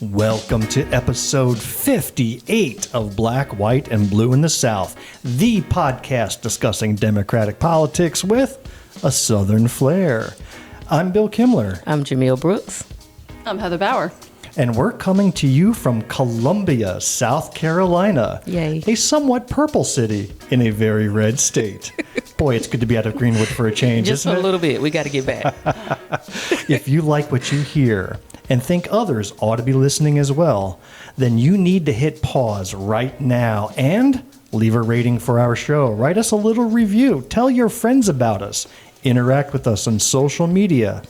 Welcome to episode 58 of Black, White, and Blue in the South, the podcast discussing Democratic politics with a Southern flair. I'm Bill Kimler. I'm Jamil Brooks. I'm Heather Bauer. And we're coming to you from Columbia, South Carolina. Yay. A somewhat purple city in a very red state. Boy, it's good to be out of Greenwood for a change, Just isn't for it? a little bit. We got to get back. If you like what you hear and think others ought to be listening as well, then you need to hit pause right now and leave a rating for our show. Write us a little review. Tell your friends about us. Interact with us on social media.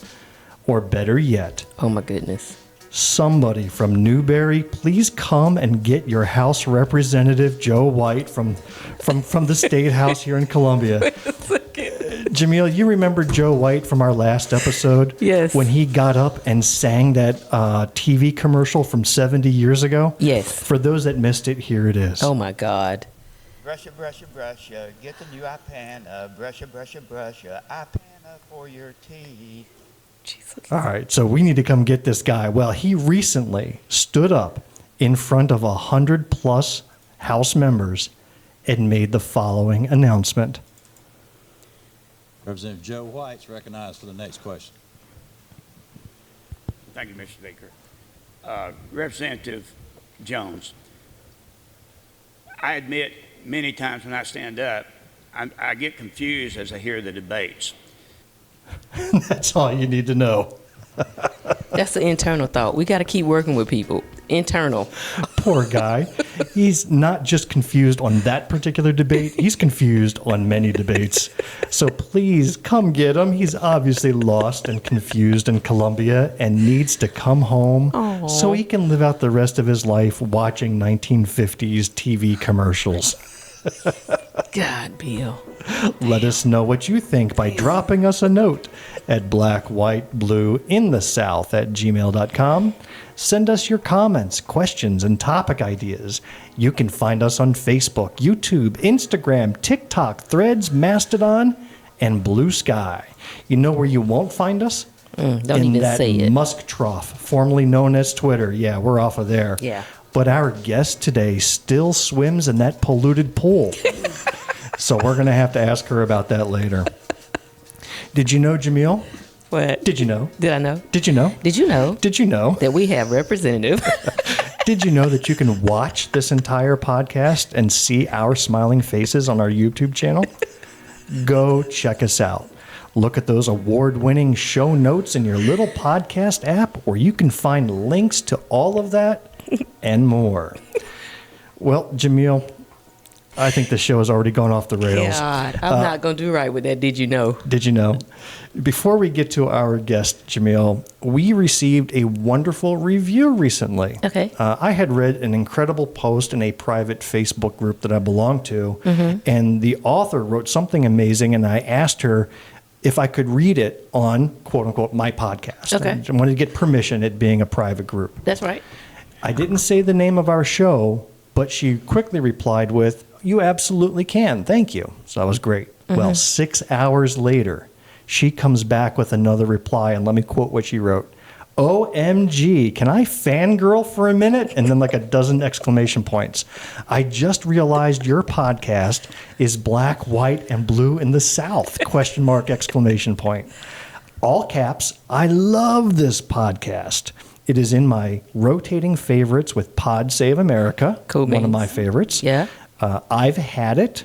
Or better yet, Oh, my goodness. somebody from Newberry, please come and get your House Representative Joe White from the State House here in Columbia. Jamil, you remember Joe White from our last episode? Yes. When he got up and sang that TV commercial from 70 years ago? Yes. For those that missed it, here it is. Oh, my God. Brush, get the new iPan, brush, iPan for your teeth. Jesus. All right, so we need to come get this guy. Well, he recently stood up in front of 100+ House members and made the following announcement. Representative Joe White's recognized for the next question. Thank you, Mr. Speaker. Representative Jones, I admit many times when I stand up, I get confused as I hear the debates. That's all you need to know. That's an internal thought. We got to keep working with people. Internal. Poor guy. He's not just confused on that particular debate. He's confused on many debates. So please come get him. He's obviously lost and confused in Columbia and needs to come home so he can live out the rest of his life watching 1950s TV commercials. God, Bill. Let us know what you think by dropping us a note at blackwhiteblueinthesouth@gmail.com. Send us your comments, questions, and topic ideas. You can find us on Facebook, YouTube, Instagram, TikTok, Threads, Mastodon, and Blue Sky. You know where you won't find us? Don't In even that say it. musk trough, formerly known as Twitter. Yeah, we're off of there. Yeah. But our guest today still swims in that polluted pool. So we're going to have to ask her about that later. Did you know, Jamil? What? Did you know? Did I know? Did you know? Did you know Did you know? that we have representative? Did you know that you can watch this entire podcast and see our smiling faces on our YouTube channel? Go check us out. Look at those award-winning show notes in your little podcast app where you can find links to all of that and more. Well, Jamil, I think the show has already gone off the rails. God, I'm not going to do right with that. Did you know? Did you know? Before we get to our guest, Jamil, we received a wonderful review recently. Okay. I had read an incredible post in a private Facebook group that I belong to, and the author wrote something amazing, and I asked her if I could read it on, quote-unquote, my podcast. Okay. I wanted to get permission, it being a private group. That's right. I didn't say the name of our show, but she quickly replied with, "You absolutely can. Thank you." So that was great. Well, 6 hours later, she comes back with another reply, and let me quote what she wrote. "OMG, can I fangirl for a minute?" And then like a dozen exclamation points. "I just realized your podcast is Black, White, and Blue in the South, question mark, exclamation point. All caps, I love this podcast. It is in my rotating favorites with Pod Save America, Cool one of beans. my favorites. Yeah. I've Had It,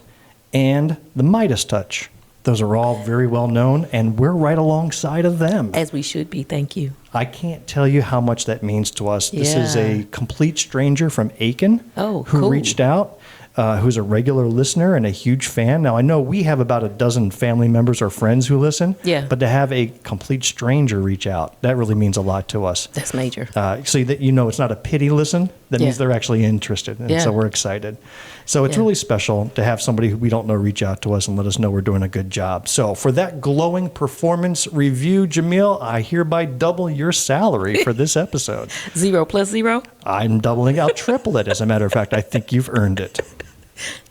and The Midas Touch. Those are all very well known, and we're right alongside of them. As we should be. Thank you. I can't tell you how much that means to us. This is Yeah. a complete stranger from Aiken Oh, who cool. reached out, who's a regular listener and a huge fan. Now, I know we have about a dozen family members or friends who listen, Yeah. but to have a complete stranger reach out, that really means a lot to us. That's major. So that it's not a pity listen. That means Yeah. they're actually interested, and Yeah. so we're excited. So it's Yeah. really special to have somebody who we don't know reach out to us and let us know we're doing a good job. So for that glowing performance review, Jamil, I hereby double your salary for this episode. 0 plus 0? I'm doubling. I'll triple it. As a matter of fact, I think you've earned it.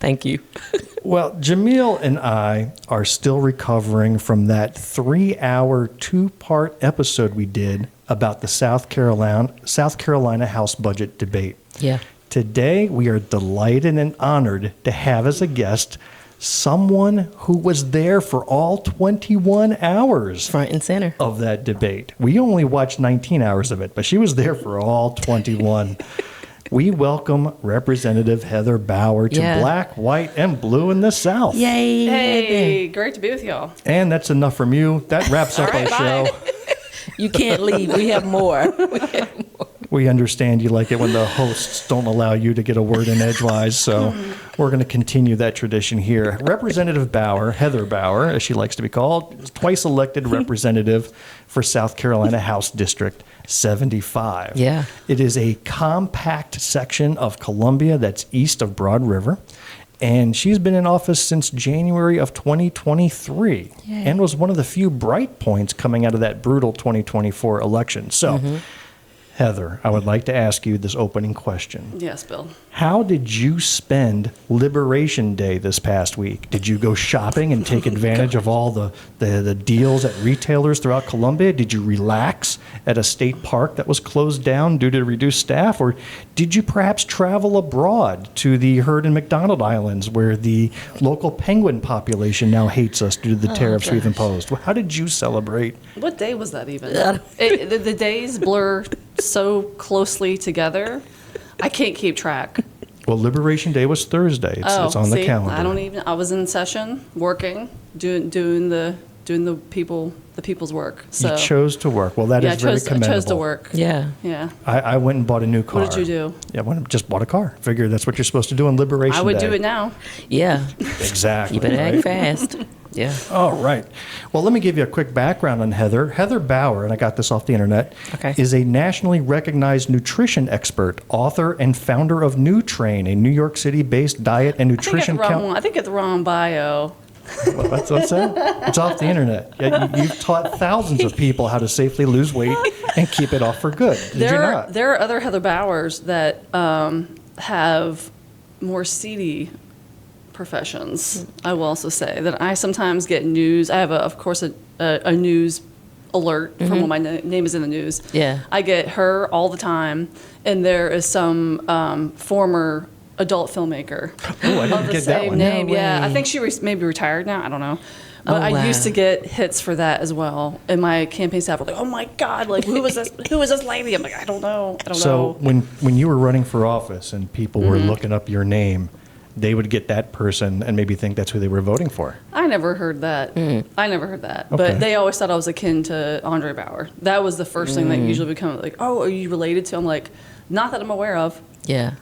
Thank you. Well, Jamil and I are still recovering from that 3-hour, 2-part episode we did about the South Carolina House budget debate. Yeah. Today, we are delighted and honored to have as a guest someone who was there for all 21 hours Front and center. of that debate. We only watched 19 hours of it, but she was there for all 21. We welcome Representative Heather Bauer to Yeah. Black, White, and Blue in the South. Yay. Hey, great to be with y'all. And that's enough from you. That wraps up our show. You can't leave. We have more. We understand you like it when the hosts don't allow you to get a word in edgewise, so we're going to continue that tradition here. Representative Bauer, Heather Bauer, as she likes to be called, is twice elected representative for South Carolina House District 75. Yeah. It is a compact section of Columbia that's east of Broad River. And she's been in office since January of 2023 and was one of the few bright points coming out of that brutal 2024 election. So, Heather, I would like to ask you this opening question. Yes, Bill. How did you spend Liberation Day this past week? Did you go shopping and take advantage of all the deals at retailers throughout Columbia? Did you relax at a state park that was closed down due to reduced staff? Or did you perhaps travel abroad to the Heard and McDonald Islands where the local penguin population now hates us due to the tariffs we've imposed? How did you celebrate? What day was that even? The days blur so closely together. I can't keep track. Well, Liberation Day was Thursday. It's on the see, calendar. I don't even. I was in session working, doing the people's work. So You chose to work. Well, that yeah, is very I commendable. chose to work. Yeah. Yeah. I went and bought a new car. What did you do? Yeah, just bought a car. Figured that's what you're supposed to do on Liberation Day. I would do it now. Yeah. Exactly. You better right? act fast. Yeah. All right. Well, let me give you a quick background on Heather. Heather Bauer, and I got this off the internet, Okay. is a nationally recognized nutrition expert, author, and founder of Nutrain, a New York City-based diet and nutrition I think it's the wrong bio. What's that? It's off the internet. Yeah, you've taught thousands of people how to safely lose weight and keep it off for good. Did you not? There are other Heather Bowers that have more seedy professions. I will also say that I sometimes get news. I have, of course, a news alert from when my name is in the news. Yeah. I get her all the time, and there is some former adult filmmaker Oh, I of didn't the get that same one. name. No Yeah, I way. think she maybe retired now. I don't know. But Oh, I wow. used to get hits for that as well. And my campaign staff were like, "Oh my God, like who is this? Who is this lady?" I'm like, "I don't know. I don't So know." when you were running for office and people were looking up your name, they would get that person and maybe think that's who they were voting for. I never heard that. I never heard that. Okay. But they always thought I was akin to Andre Bauer. That was the first thing that usually would come like, "Oh, are you related to?" I'm like, "Not that I'm aware of," Yeah.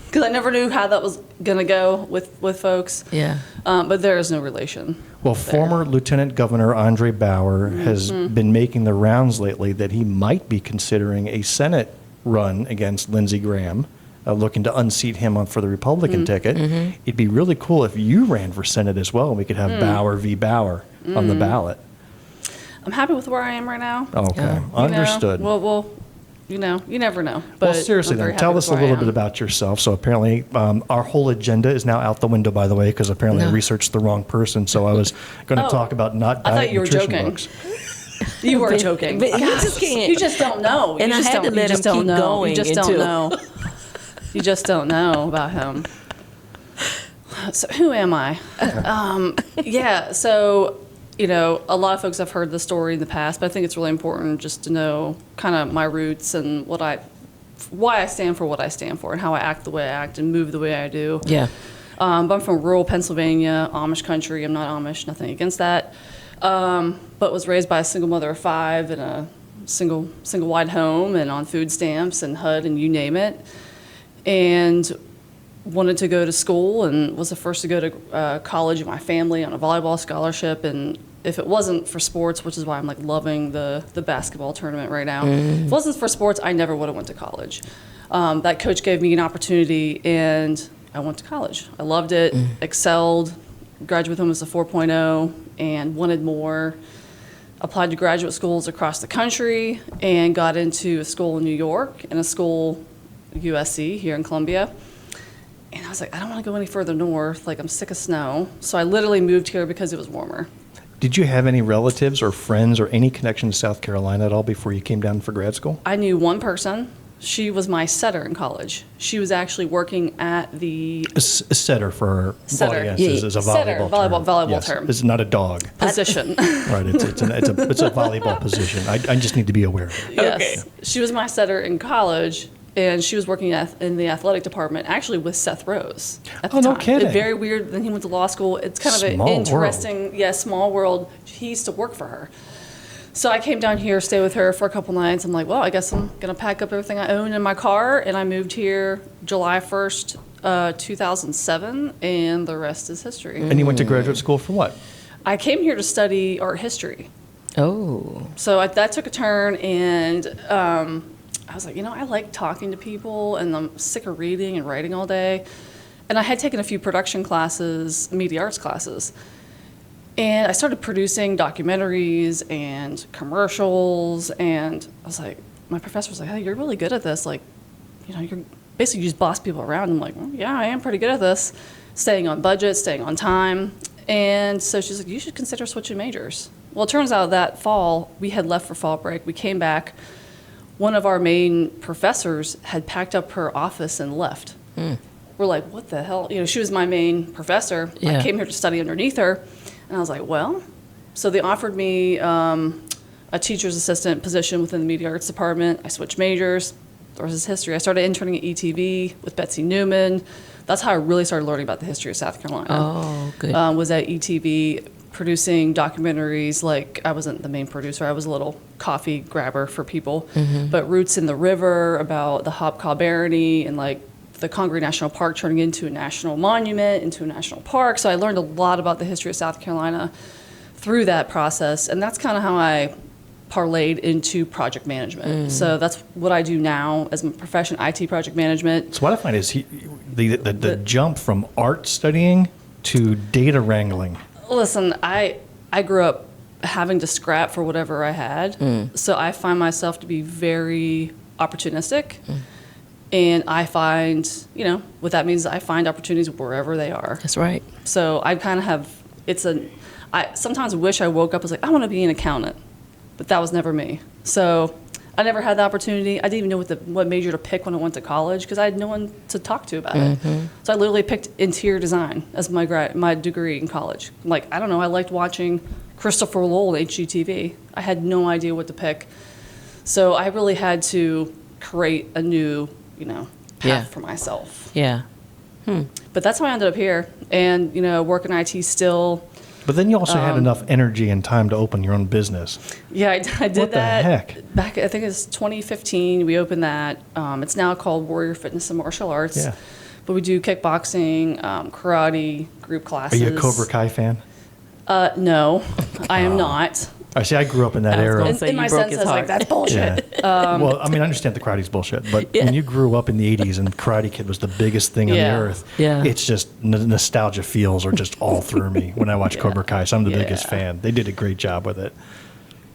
because I never knew how that was gonna go with folks. Yeah. But there is no relation. Well, former Lieutenant Governor Andre Bauer has been making the rounds lately that he might be considering a Senate run against Lindsey Graham, looking to unseat him for the Republican ticket. It'd be really cool if you ran for Senate as well, and we could have Bauer v. Bauer on the ballot. I'm happy with where I am right now. Okay, Yeah. understood. Well, you never know. But Well, seriously, I'm very then, tell happy us a with where I little bit am. about yourself. So apparently, our whole agenda is now out the window, by the way, because apparently I No. researched the wrong person. So I was going to Oh, talk about not I thought diet you were nutrition joking. books. You were But- joking. but you Gosh, just can't. You just don't know. And you I just had to don't, let you just him don't keep know. going You just don't until- know. You just don't know about him. So who am I? Yeah. So a lot of folks have heard the story in the past, but I think it's really important just to know kind of my roots and why I stand for what I stand for, and how I act the way I act and move the way I do. Yeah. But I'm from rural Pennsylvania, Amish country. I'm not Amish, nothing against that. But was raised by a single mother of 5 in a single wide home and on food stamps and HUD and you name it. And wanted to go to school and was the first to go to college in my family on a volleyball scholarship. And if it wasn't for sports, which is why I'm like loving the basketball tournament right now, if it wasn't for sports, I never would have went to college. That coach gave me an opportunity and I went to college. I loved it, excelled, graduated with almost a 4.0 and wanted more. Applied to graduate schools across the country and got into a school in New York and a school, USC, here in Columbia. And I was like, I don't want to go any further north. Like, I'm sick of snow. So I literally moved here because it was warmer. Did you have any relatives or friends or any connection to South Carolina at all before you came down for grad school? I knew one person. She was my setter in college. She was actually working at the A setter for Setter. audience Yeah, is a setter, volleyball term. It's not a dog. position. Right, it's a volleyball position. I just need to be aware of it. Yes. She was my setter in college, and she was working in the athletic department, actually with Seth Rose at the Oh, time. no kidding. Very weird. Then he went to law school. It's kind of Small an world. interesting, small world. He used to work for her. So I came down here, stayed with her for a couple nights. I'm like, well, I guess I'm going to pack up everything I own in my car. And I moved here July 1st, 2007, and the rest is history. And you went to graduate school for what? I came here to study art history. Oh. So that took a turn, and I was like, I like talking to people, and I'm sick of reading and writing all day. And I had taken a few production classes, media arts classes. And I started producing documentaries and commercials, and I was like, my professor was like, hey, you're really good at this. Like, you're basically you just boss people around. I'm like, well, yeah, I am pretty good at this. Staying on budget, staying on time. And so she's like, you should consider switching majors. Well, it turns out that fall, we had left for fall break. We came back. One of our main professors had packed up her office and left. We're like, what the hell? She was my main professor. Yeah. I came here to study underneath her. And I was like, well, so they offered me a teacher's assistant position within the media arts department. I switched majors. The rest is history. I started interning at ETV with Betsy Newman. That's how I really started learning about the history of South Carolina. Oh, good. Was at ETV producing documentaries. Like, I wasn't the main producer. I was a little coffee grabber for people. But Roots in the River, about the Hobcob Barony, and like the Congaree National Park turning into a national monument, into a national park. So I learned a lot about the history of South Carolina through that process. And that's kind of how I parlayed into project management. So that's what I do now as a profession, IT project management. So what I find is the jump from art studying to data wrangling. Listen, I grew up having to scrap for whatever I had. So I find myself to be very opportunistic. And I find, what that means is I find opportunities wherever they are. That's right. So I kind of have, I sometimes wish I woke up, I was like, I want to be an accountant. But that was never me. So I never had the opportunity. I didn't even know what major to pick when I went to college because I had no one to talk to about it. So I literally picked interior design as my degree in college. Like, I don't know, I liked watching Christopher Lowell on HGTV. I had no idea what to pick. So I really had to create a new, path for myself. Yeah. But that's how I ended up here. And, work in IT still. But then you also had enough energy and time to open your own business. Yeah, I did What the that. heck? Back, I think it's 2015, we opened that. It's now called Warrior Fitness and Martial Arts. Yeah. But we do kickboxing, karate, group Are classes. you a Cobra Kai fan? No, I am not. I see. I grew up in that I was era. gonna say In you my broke sense, his I was like, heart. that's bullshit. Yeah. Well, I mean, I understand the karate's bullshit, but when you grew up in the 80s and Karate Kid was the biggest thing on the Yeah. earth, Yeah. it's just nostalgia feels are just all through me when I watch Cobra Kai. So I'm the biggest Yeah. fan. They did a great job with it.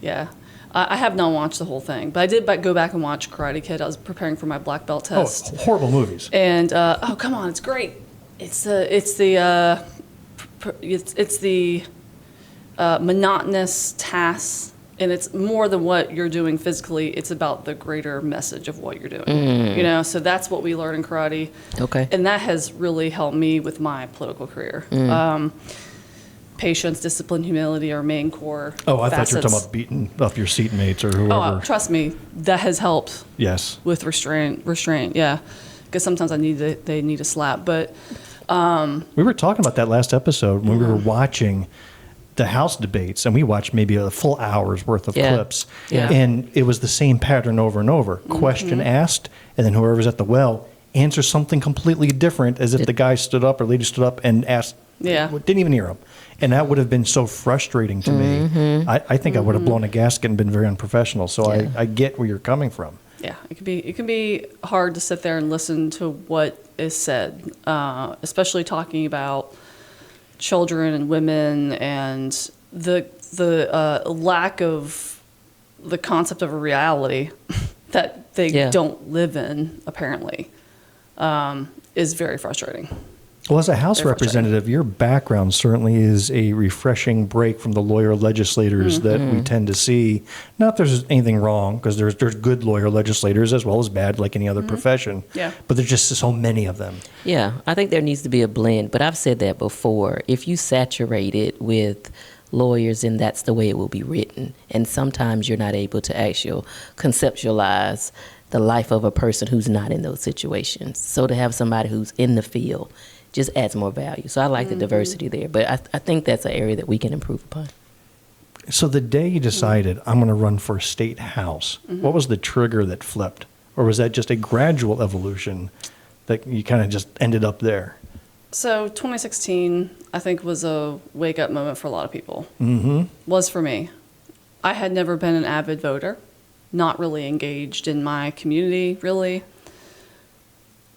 Yeah. I have not watched the whole thing, but I did go back and watch Karate Kid. I was preparing for my black belt test. Oh, horrible movies. And oh, come on, it's great. It's the monotonous tasks, and it's more than what you're doing physically. It's about the greater message of what you're doing. So that's what we learn in karate. Okay. And that has really helped me with my political career. Patience, discipline, humility are main core. Oh, I thought you were talking facets. about beating up your seatmates or whoever. Oh, trust me, that has helped Yes. with restraint. Yeah, because sometimes they need a slap. But We were talking about that last episode when we were watching the House debates, and we watched maybe a full hour's worth of Yeah. clips. Yeah. And it was the same pattern over and over. Question asked, and then whoever's at the well answers something completely different as if the guy stood up or lady stood up and asked, Yeah. didn't even hear him. And that would have been so frustrating to me. I think I would have blown a gasket and been very unprofessional. So I get where you're coming from. yeah, it can be hard to sit there and listen to what is said, especially talking about children and women and the lack of the concept of a reality that they Yeah. don't live in, apparently, is very frustrating. Well, as a House Very frustrating. representative, your background certainly is a refreshing break from the lawyer legislators that we tend to see. Not that there's anything wrong, because there's good lawyer legislators as well as bad, like any other profession. Yeah. But there's just so many of them. Yeah, I think there needs to be a blend, but I've said that before. If you saturate it with lawyers, and that's the way it will be written, and sometimes you're not able to actually conceptualize the life of a person who's not in those situations. So to have somebody who's in the field just adds more value. So I like the diversity there, but I think that's an area that we can improve upon. So the day you decided, I'm going to run for state house, what was the trigger that flipped? Or was that just a gradual evolution that you kind of just ended up there? So 2016, I think, was a wake-up moment for a lot of people. Was for me. I had never been an avid voter, not really engaged in my community, really.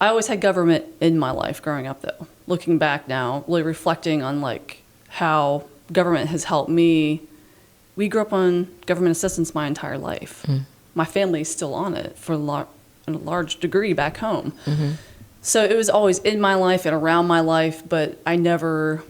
I always had government in my life growing up, though. Looking back now, really reflecting on like how government has helped me. We grew up on government assistance my entire life. My family's still on it for a large degree back home. So it was always in my life and around my life, but I never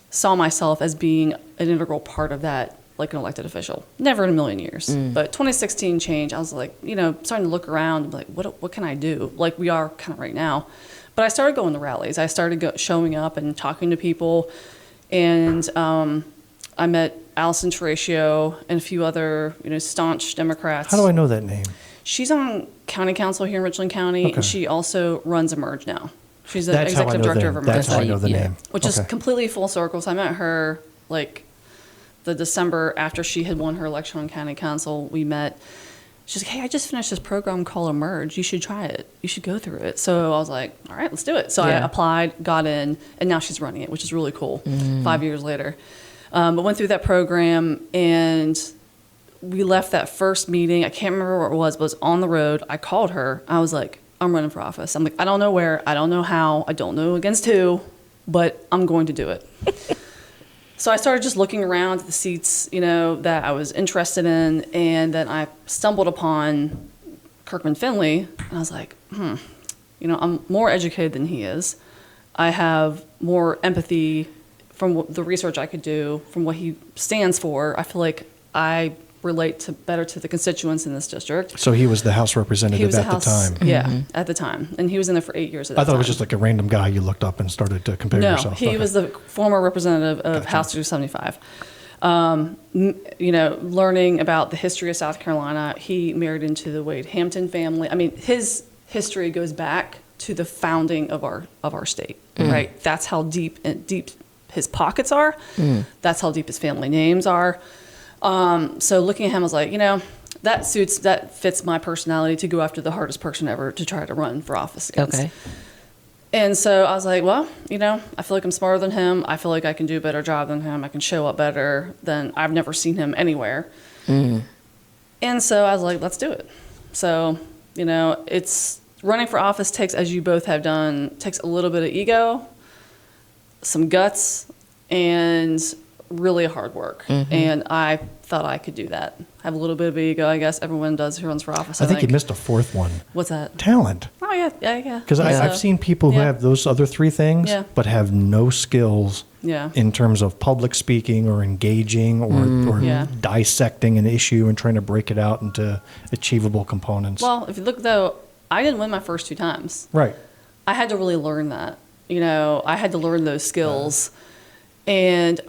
saw myself as being an integral part of that, like an elected official. Never in a million years. But 2016 changed. I was like, starting to look around and be like, what can I do? Like we are kind of right now. But I started going to rallies. I started showing up and talking to people. And I met Allison Terratio and a few other, staunch Democrats. How do I know that name? She's on county council here in Richland County, Okay. and she also runs Emerge now. She's the That's how I executive know director of them. Emerge. That's how I know the Yeah. name. Which is Okay. completely full circle. So I met her like the December after she had won her election on county council. We met. She's like, hey, I just finished this program called Emerge. You should try it. You should go through it. So I was like, all right, let's do it. So I Yeah. applied, got in, and now she's running it, which is really cool. 5 years later. But went through that program, and we left that first meeting. I can't remember where it was, but it was on the road. I called her. I was like, I'm running for office. I'm like, I don't know where. I don't know how. I don't know against who, but I'm going to do it. So I started just looking around at the seats, that I was interested in, and then I stumbled upon Kirkman Finley, and I was like, I'm more educated than he is. I have more empathy from the research I could do, from what he stands for. I feel like I relate better to the constituents in this district. So he was the House representative at the time. Yeah, at the time. And he was in there for 8 years at that I thought time. it was just like a random guy you looked up and started to compare No, yourself. he Okay. was the former representative of Gotcha. House 275. Learning about the history of South Carolina, he married into the Wade Hampton family. I mean, his history goes back to the founding of our state, right? That's how deep his pockets are. That's how deep his family names are. So looking at him, I was like, that fits my personality to go after the hardest person ever to try to run for office against. Okay. And so I was like, well, I feel like I'm smarter than him. I feel like I can do a better job than him. I can show up better than I've never seen him anywhere. And so I was like, let's do it. So, it's running for office takes, as you both have done, takes a little bit of ego, some guts, and really hard work. And I thought I could do that. Have a little bit of ego, I guess everyone does who runs for office. I think you missed a fourth one. What's that? Talent. Oh, yeah. Because I've seen people who Yeah. have those other three things, Yeah. but have no skills Yeah. in terms of public speaking or engaging or Yeah. dissecting an issue and trying to break it out into achievable components. Well, if you look, though, I didn't win my first 2 times. Right. I had to really learn that. I had to learn those skills. And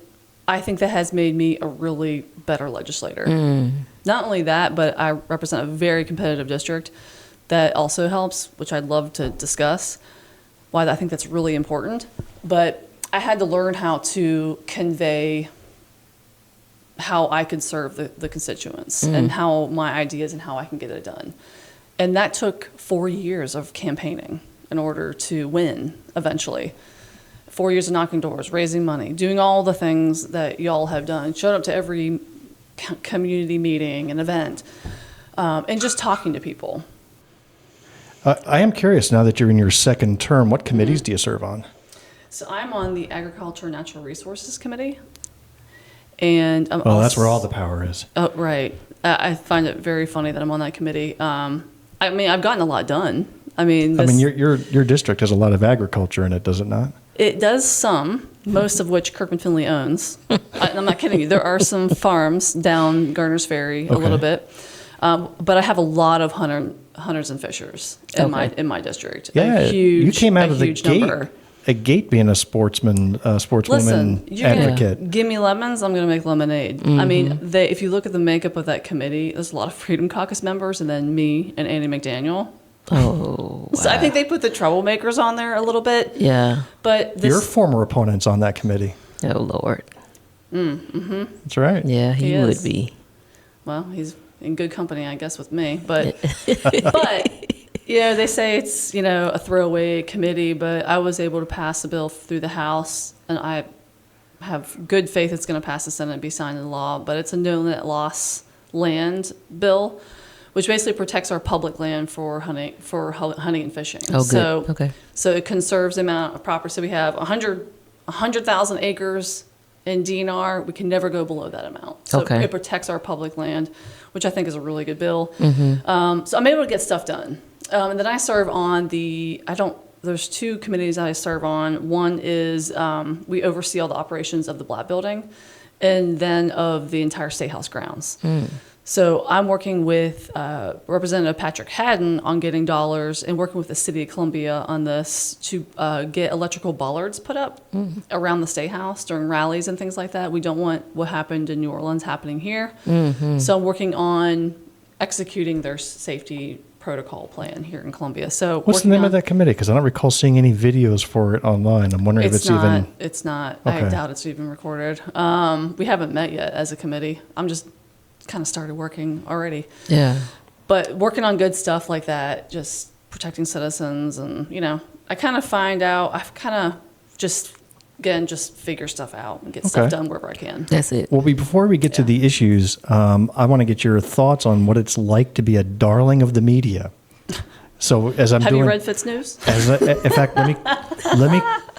I think that has made me a really better legislator. Not only that, but I represent a very competitive district. That also helps, which I'd love to discuss, why I think that's really important. But I had to learn how to convey how I could serve the constituents and how my ideas and how I can get it done. And that took 4 years of campaigning in order to win eventually. 4 years of knocking doors, raising money, doing all the things that y'all have done, showed up to every community meeting and event, and just talking to people. I am curious now that you're in your second term, what committees do you serve on? So I'm on the Agriculture and Natural Resources Committee. And I'm Well, that's also- where all the power is. Oh, right. I find it very funny that I'm on that committee. I've gotten a lot done. Your district has a lot of agriculture in it, does it not? It does some, most of which Kirkman Finley owns. I'm not kidding you. There are some farms down Garner's Ferry a Okay. little bit, but I have a lot lot of hunters and fishers in my district. Yeah, a huge, you came out a of the huge gate. number. A gate being a sportswoman You're advocate. gonna give me lemons, I'm going to make lemonade. I mean, if you look at the makeup of that committee, there's a lot of Freedom Caucus members, and then me and Andy McDaniel. Oh, So I think they put the troublemakers on there a little bit. yeah. But Your this, former opponent's on that committee. Oh, Lord. That's right. Yeah, he He would is. be. well, he's in good company, I guess, with me. But they say it's a throwaway committee. But I was able to pass the bill through the House, and I have good faith it's going to pass the Senate and be signed into law. But it's a no net loss land bill, which basically protects our public land for hunting and fishing. Oh, good. So, Okay. So it conserves the amount of property. So we have 100,000 acres in DNR. We can never go below that amount. So Okay. it protects our public land, which I think is a really good bill. So I'm able to get stuff done. And then I serve on there's two committees I serve on. One is we oversee all the operations of the Blatt Building, and then of the entire State House grounds. So I'm working with Representative Patrick Haddon on getting dollars and working with the City of Columbia on this to get electrical bollards put up around the State House during rallies and things like that. We don't want what happened in New Orleans happening here. So I'm working on executing their safety protocol plan here in Columbia. So What's the name of that committee? Because I don't recall seeing any videos for it online. I'm wondering if it's even. It's not. I Okay. doubt it's even recorded. We haven't met yet as a committee. I'm just kind of started working already. Yeah. But working on good stuff like that, just protecting citizens, and I kind of find out. I've kind of just figure stuff out and get Okay. stuff done wherever I can. That's it. Well, before we get to the issues, I want to get your thoughts on what it's like to be a darling of the media. So as I'm Have doing, you read Fitz News? in fact,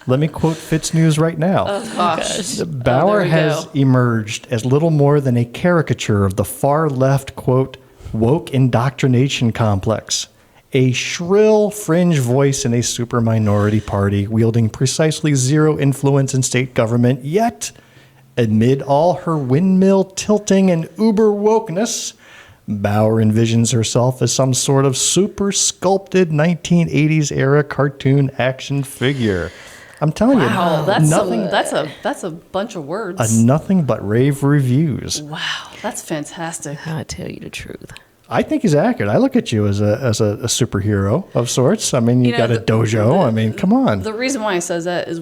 let me quote Fitz News right now. Oh gosh, Bauer there we has go. emerged as little more than a caricature of the far left, quote, woke indoctrination complex, a shrill fringe voice in a super minority party wielding precisely zero influence in state government, yet, amid all her windmill tilting and uber wokeness, Bauer envisions herself as some sort of super sculpted 1980s era cartoon action figure. I'm telling Wow, you, that's a bunch of words. nothing but rave reviews. Wow, that's fantastic. I tell you the truth. I think he's accurate. I look at you as a superhero of sorts. I mean, you got a dojo. I mean, come on. The reason why I says that is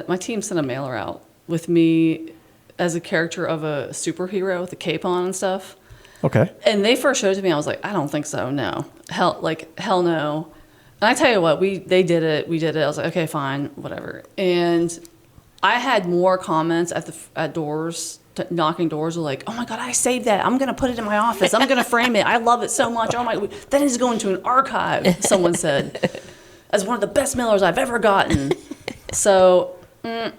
my team sent a mailer out with me as a character of a superhero with a cape on and stuff. Okay. And they first showed it to me. I was like, I don't think so. No, hell no. And I tell you what, they did it. We did it. I was like, okay, fine, whatever. And I had more comments at doors, knocking doors, like, oh my God, I saved that. I'm gonna put it in my office. I'm gonna frame it. I love it so much. Oh my, that is going to an archive. Someone said, as one of the best mailers I've ever gotten. So, Yeah.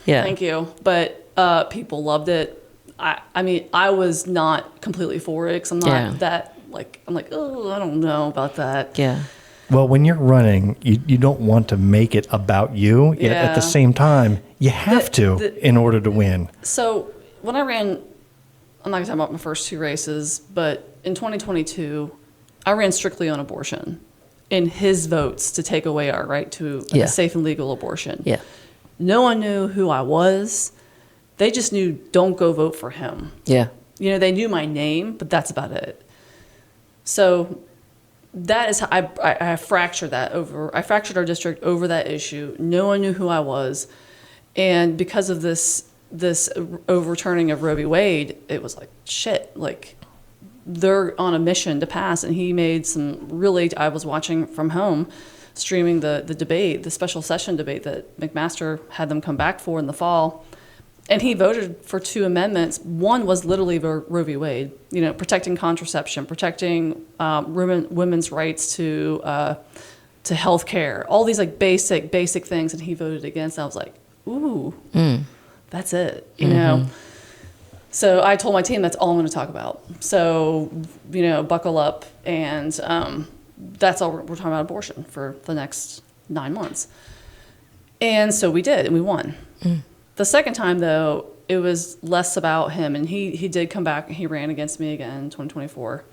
thank you. But people loved it. I mean, I was not completely for it because I'm not that I'm like, oh, I don't know about that. Yeah. Well, when you're running, you don't want to make it about you. Yet at the Yeah. same time, you have to in order to win. So when I ran, I'm not going to talk about my first two races, but in 2022, I ran strictly on abortion in his votes to take away our right to a safe and legal abortion. Yeah. No one knew who I was. They just knew, don't go vote for him. Yeah. They knew my name, but that's about it. So that is how I fractured that over. I fractured our district over that issue. No one knew who I was, and because of this overturning of Roe v. Wade, it was like shit. Like they're on a mission to pass, and he made some really. I was watching from home, streaming the debate, the special session debate that McMaster had them come back for in the fall. And he voted for two amendments. One was literally Roe v. Wade, protecting contraception, protecting women's rights to health care, all these like basic things. And he voted against. I was like, ooh, that's it, So I told my team that's all I'm going to talk about. So, buckle up. And that's all we're talking about abortion for the next 9 months. And so we did, and we won. The second time, though, it was less about him, and he did come back, and he ran against me again in 2024.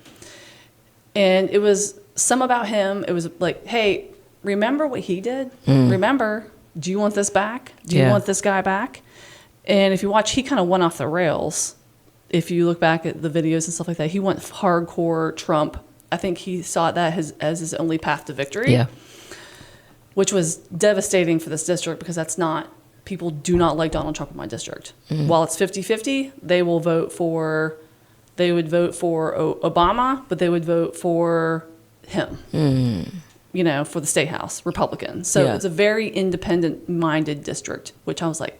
And it was some about him. It was like, hey, remember what he did? Remember, do you want this back? Do you want this guy back? And if you watch, he kind of went off the rails. If you look back at the videos and stuff like that, he went hardcore Trump. I think he saw that as his only path to victory. Yeah. Which was devastating for this district because people do not like Donald Trump in my district. While it's 50-50, they would vote for Obama, but they would vote for him, for the state house, Republican. So it's a very independent-minded district, which I was like,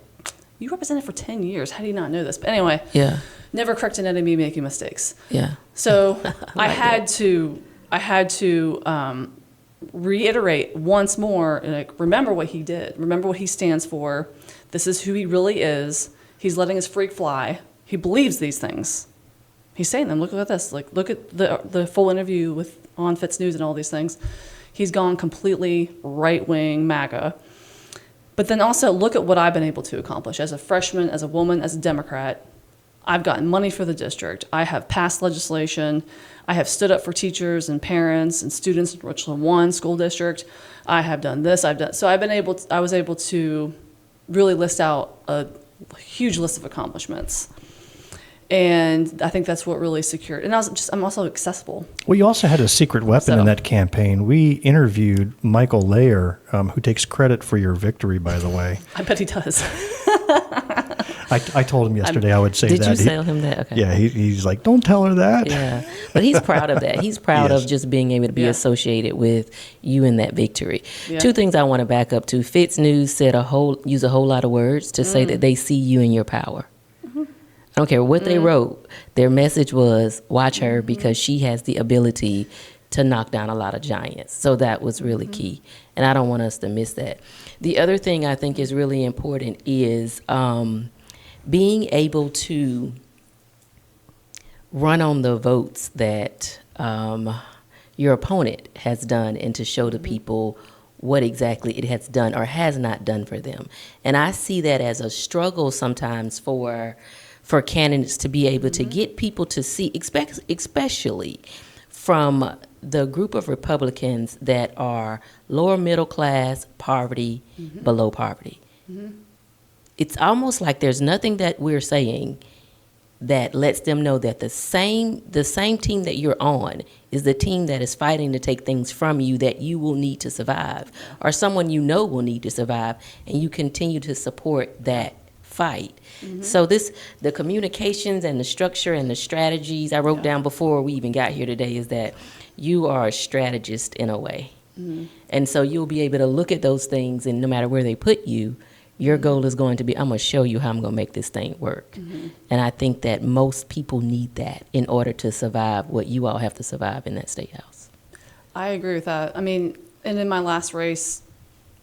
you represented for 10 years. How do you not know this? But anyway, never corrected any of me making mistakes. Yeah. So I had to reiterate once more, like, remember what he did. Remember what he stands for. This is who he really is. He's letting his freak fly. He believes these things. He's saying them. Look at this. Like, look at the full interview on Fitz News and all these things. He's gone completely right-wing MAGA. But then also look at what I've been able to accomplish as a freshman, as a woman, as a Democrat. I've gotten money for the district. I have passed legislation. I have stood up for teachers and parents and students in Richland 1 school district. I have done this. So I was able to really list out a huge list of accomplishments. And I think that's what really secured. And I'm also accessible. Well, you also had a secret weapon in that campaign. We interviewed Michael Layer, who takes credit for your victory, by the way. I bet he does. I told him yesterday I would say that. Did you tell him that? Okay. Yeah, he's like, don't tell her that. Yeah, but he's proud of that. He's proud of just being able to be associated with you in that victory. Yeah. Two things I want to back up to. Fitz News said use a whole lot of words to say that they see you in your power. I don't care what they wrote. Their message was, watch her because she has the ability to knock down a lot of giants. So that was really key. And I don't want us to miss that. The other thing I think is really important is being able to run on the votes that your opponent has done and to show the people what exactly it has done or has not done for them. And I see that as a struggle sometimes for candidates to be able to get people to see, especially from the group of Republicans that are lower middle class, poverty, below poverty. It's almost like there's nothing that we're saying that lets them know that the same team that you're on is the team that is fighting to take things from you that you will need to survive, or someone you know will need to survive, and you continue to support that fight. So the communications and the structure and the strategies I wrote down before we even got here today is that you are a strategist in a way. And so you'll be able to look at those things, and no matter where they put you, your goal is going to be, I'm going to show you how I'm going to make this thing work. And I think that most people need that in order to survive what you all have to survive in that state house. I agree with that. I mean, and in my last race,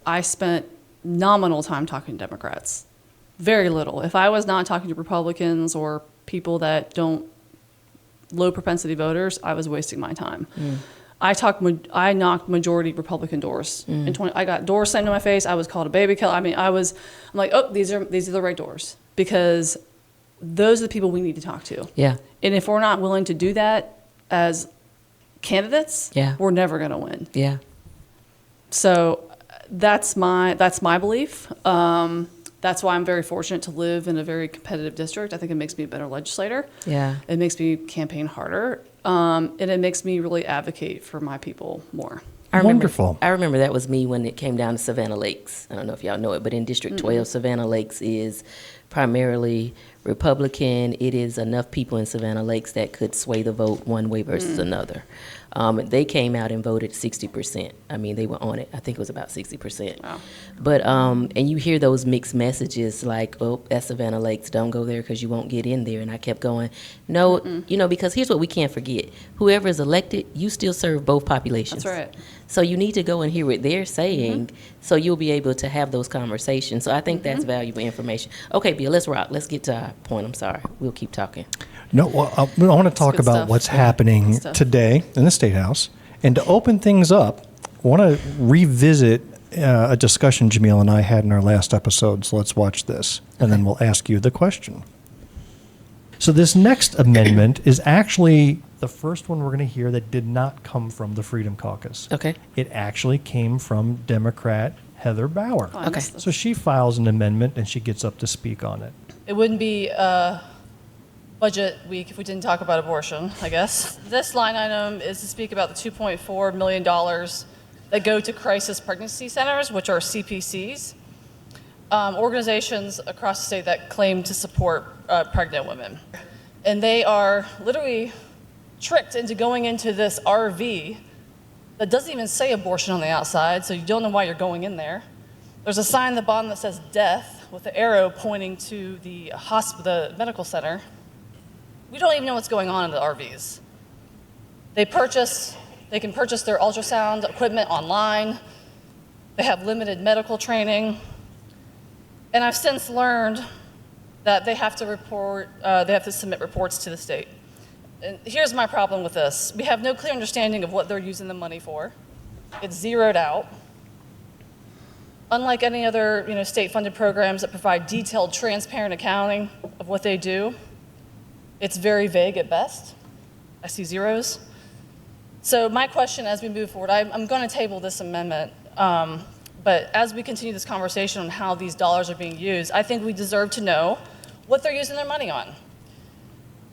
I spent nominal time talking to Democrats. Very little. If I was not talking to Republicans or people that don't, low propensity voters, I was wasting my time. I knocked majority Republican doors. I got doors sent to my face. I was called a baby killer. I mean, I'm like, oh, these are the right doors, because those are the people we need to talk to. Yeah. And if we're not willing to do that as candidates, we're never going to win. Yeah. So that's my belief. That's why I'm very fortunate to live in a very competitive district. I think it makes me a better legislator. Yeah. It makes me campaign harder. And it makes me really advocate for my people more. Wonderful. I remember that was me when it came down to Savannah Lakes. I don't know if y'all know it, but in District 12, Savannah Lakes is primarily Republican. It is enough people in Savannah Lakes that could sway the vote one way versus another. They came out and voted 60%. I mean, they were on it. I think it was about 60%. Wow. But, and you hear those mixed messages like, oh, that's Savannah Lakes, don't go there because you won't get in there. And I kept going, no, because here's what we can't forget. Whoever is elected, you still serve both populations. That's right. So you need to go and hear what they're saying so you'll be able to have those conversations. So I think that's valuable information. Okay, Bill, let's rock. Let's get to our point. I'm sorry. We'll keep talking. No, well, I want to talk about what's happening today in the State House. And to open things up, I want to revisit a discussion Jamil and I had in our last episode, so let's watch this, and then we'll ask you the question. So this next amendment is actually the first one we're going to hear that did not come from the Freedom Caucus. Okay. It actually came from Democrat Heather Bauer. Oh, I missed So this. she files an amendment and she gets up to speak on it. It wouldn't be budget week if we didn't talk about abortion, I guess. This line item is to speak about the $2.4 million that go to crisis pregnancy centers, which are CPCs, organizations across the state that claim to support pregnant women. And they are literally tricked into going into this RV that doesn't even say abortion on the outside, so you don't know why you're going in there. There's a sign at the bottom that says death with the arrow pointing to the hospital, the medical center. We don't even know what's going on in the RVs. They can purchase their ultrasound equipment online. They have limited medical training. And I've since learned that they have to submit reports to the state. And here's my problem with this. We have no clear understanding of what they're using the money for. It's zeroed out. Unlike any other, state-funded programs that provide detailed, transparent accounting of what they do, it's very vague at best. I see zeros. So my question as we move forward, I'm going to table this amendment, but as we continue this conversation on how these dollars are being used, I think we deserve to know what they're using their money on.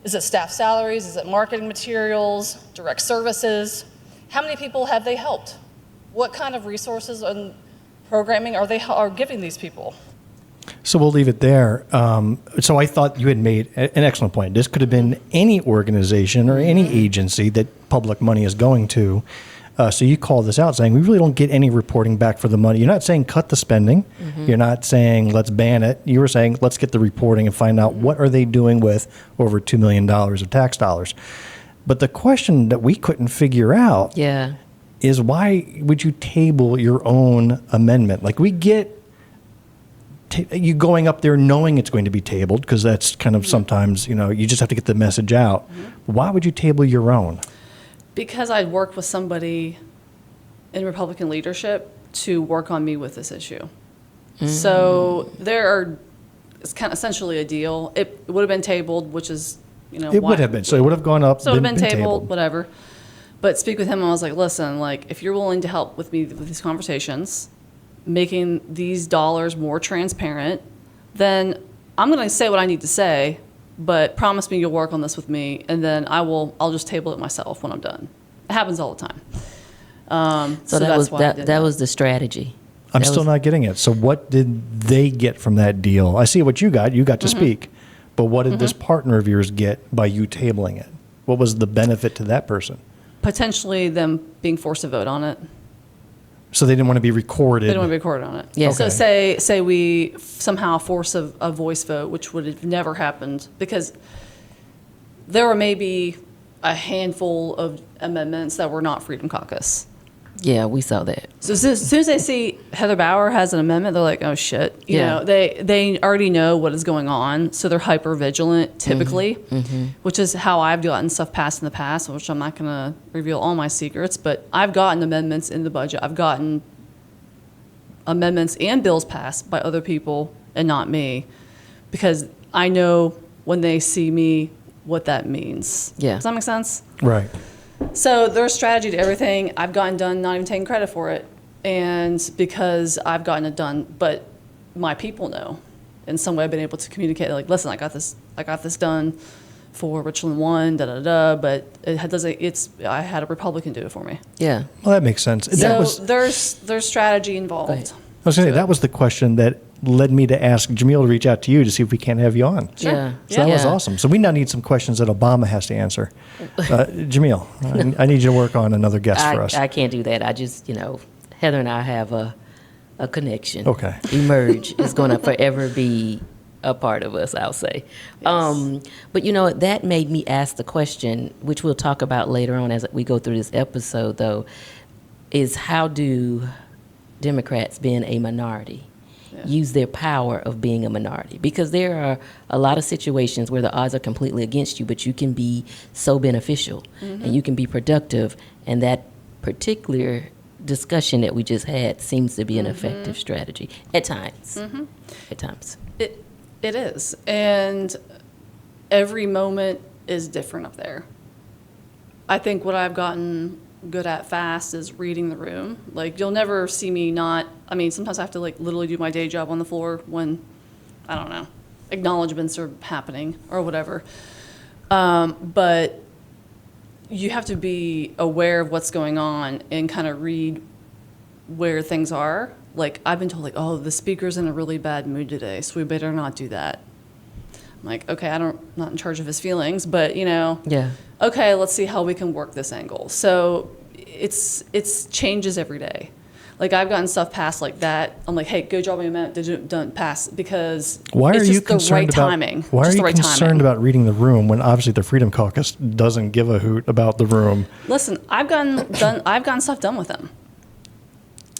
Is it staff salaries? Is it marketing materials, direct services? How many people have they helped? What kind of resources and programming are giving these people? So we'll leave it there. So I thought you had made an excellent point. This could have been any organization or any agency that public money is going to. So you call this out saying we really don't get any reporting back for the money. You're not saying cut the spending. You're not saying let's ban it. You were saying let's get the reporting and find out what are they doing with over $2 million of tax dollars. But the question that we couldn't figure out is why would you table your own amendment? Like we get you going up there knowing it's going to be tabled because that's kind of sometimes, you just have to get the message out. Why would you table your own? Because I'd worked with somebody in Republican leadership to work on me with this issue. So it's kind of essentially a deal. It would have been tabled, which is, It would have been. So it would have gone up. So it would have been tabled, whatever. But speak with him, and I was like, listen, if you're willing to help with me with these conversations, making these dollars more transparent, then I'm going to say what I need to say, but promise me you'll work on this with me, and then I'll just table it myself when I'm done. It happens all the time. So that was the strategy. I'm still not getting it. So what did they get from that deal? I see what you got. You got to speak. But what did this partner of yours get by you tabling it? What was the benefit to that person? Potentially them being forced to vote on it. So they didn't want to be recorded. They didn't want to be recorded on it. Yeah. So Okay. say we somehow force a voice vote, which would have never happened, because there were maybe a handful of amendments that were not Freedom Caucus. Yeah, we saw that. So as soon as they see Heather Bauer has an amendment, they're like, oh shit. They already know what is going on, so they're hyper vigilant typically, which is how I've gotten stuff passed in the past, which I'm not going to reveal all my secrets, but I've gotten amendments in the budget. I've gotten amendments and bills passed by other people and not me, because I know when they see me what that means. Yeah. Does that make sense? Right. So there's strategy to everything. I've gotten done not even taking credit for it. And because I've gotten it done, but my people know. In some way I've been able to communicate, like, listen, I got this done for Richland 1, but I had a Republican do it for me. Yeah. Well, that makes sense. So there's strategy involved. Go ahead. I was going to say, that was the question that led me to ask Jamil to reach out to you to see if we can't have you on. Yeah. So that was awesome. So we now need some questions that Obama has to answer. Jamil, I need you to work on another guest for us. I can't do that. I just, Heather and I have a connection. Okay. Emerge is going to forever be a part of us, I'll say. Yes. But that made me ask the question, which we'll talk about later on as we go through this episode, though, is how do Democrats, being a minority, use their power of being a minority? Because there are a lot of situations where the odds are completely against you, but you can be so beneficial and you can be productive, and that particular discussion that we just had seems to be an effective strategy at times. At times. It is. And every moment is different up there. I think what I've gotten good at fast is reading the room. Like, you'll never see me not, I mean, sometimes I have to, like, literally do my day job on the floor when, I don't know, acknowledgements are happening or whatever. But you have to be aware of what's going on and kind of read where things are. Like, I've been told, like, oh, the speaker's in a really bad mood today, so we better not do that. I'm like, okay, I'm not in charge of his feelings, but, you know, Yeah. okay, let's see how we can work this angle. So it's changes every day. Like, I've gotten stuff passed like that. I'm like, hey, go draw me a minute, don't pass, because Why it's are just you the concerned right about timing. Why just are the you right concerned timing. about reading the room when obviously the Freedom Caucus doesn't give a hoot about the room? Listen, I've gotten stuff done with them.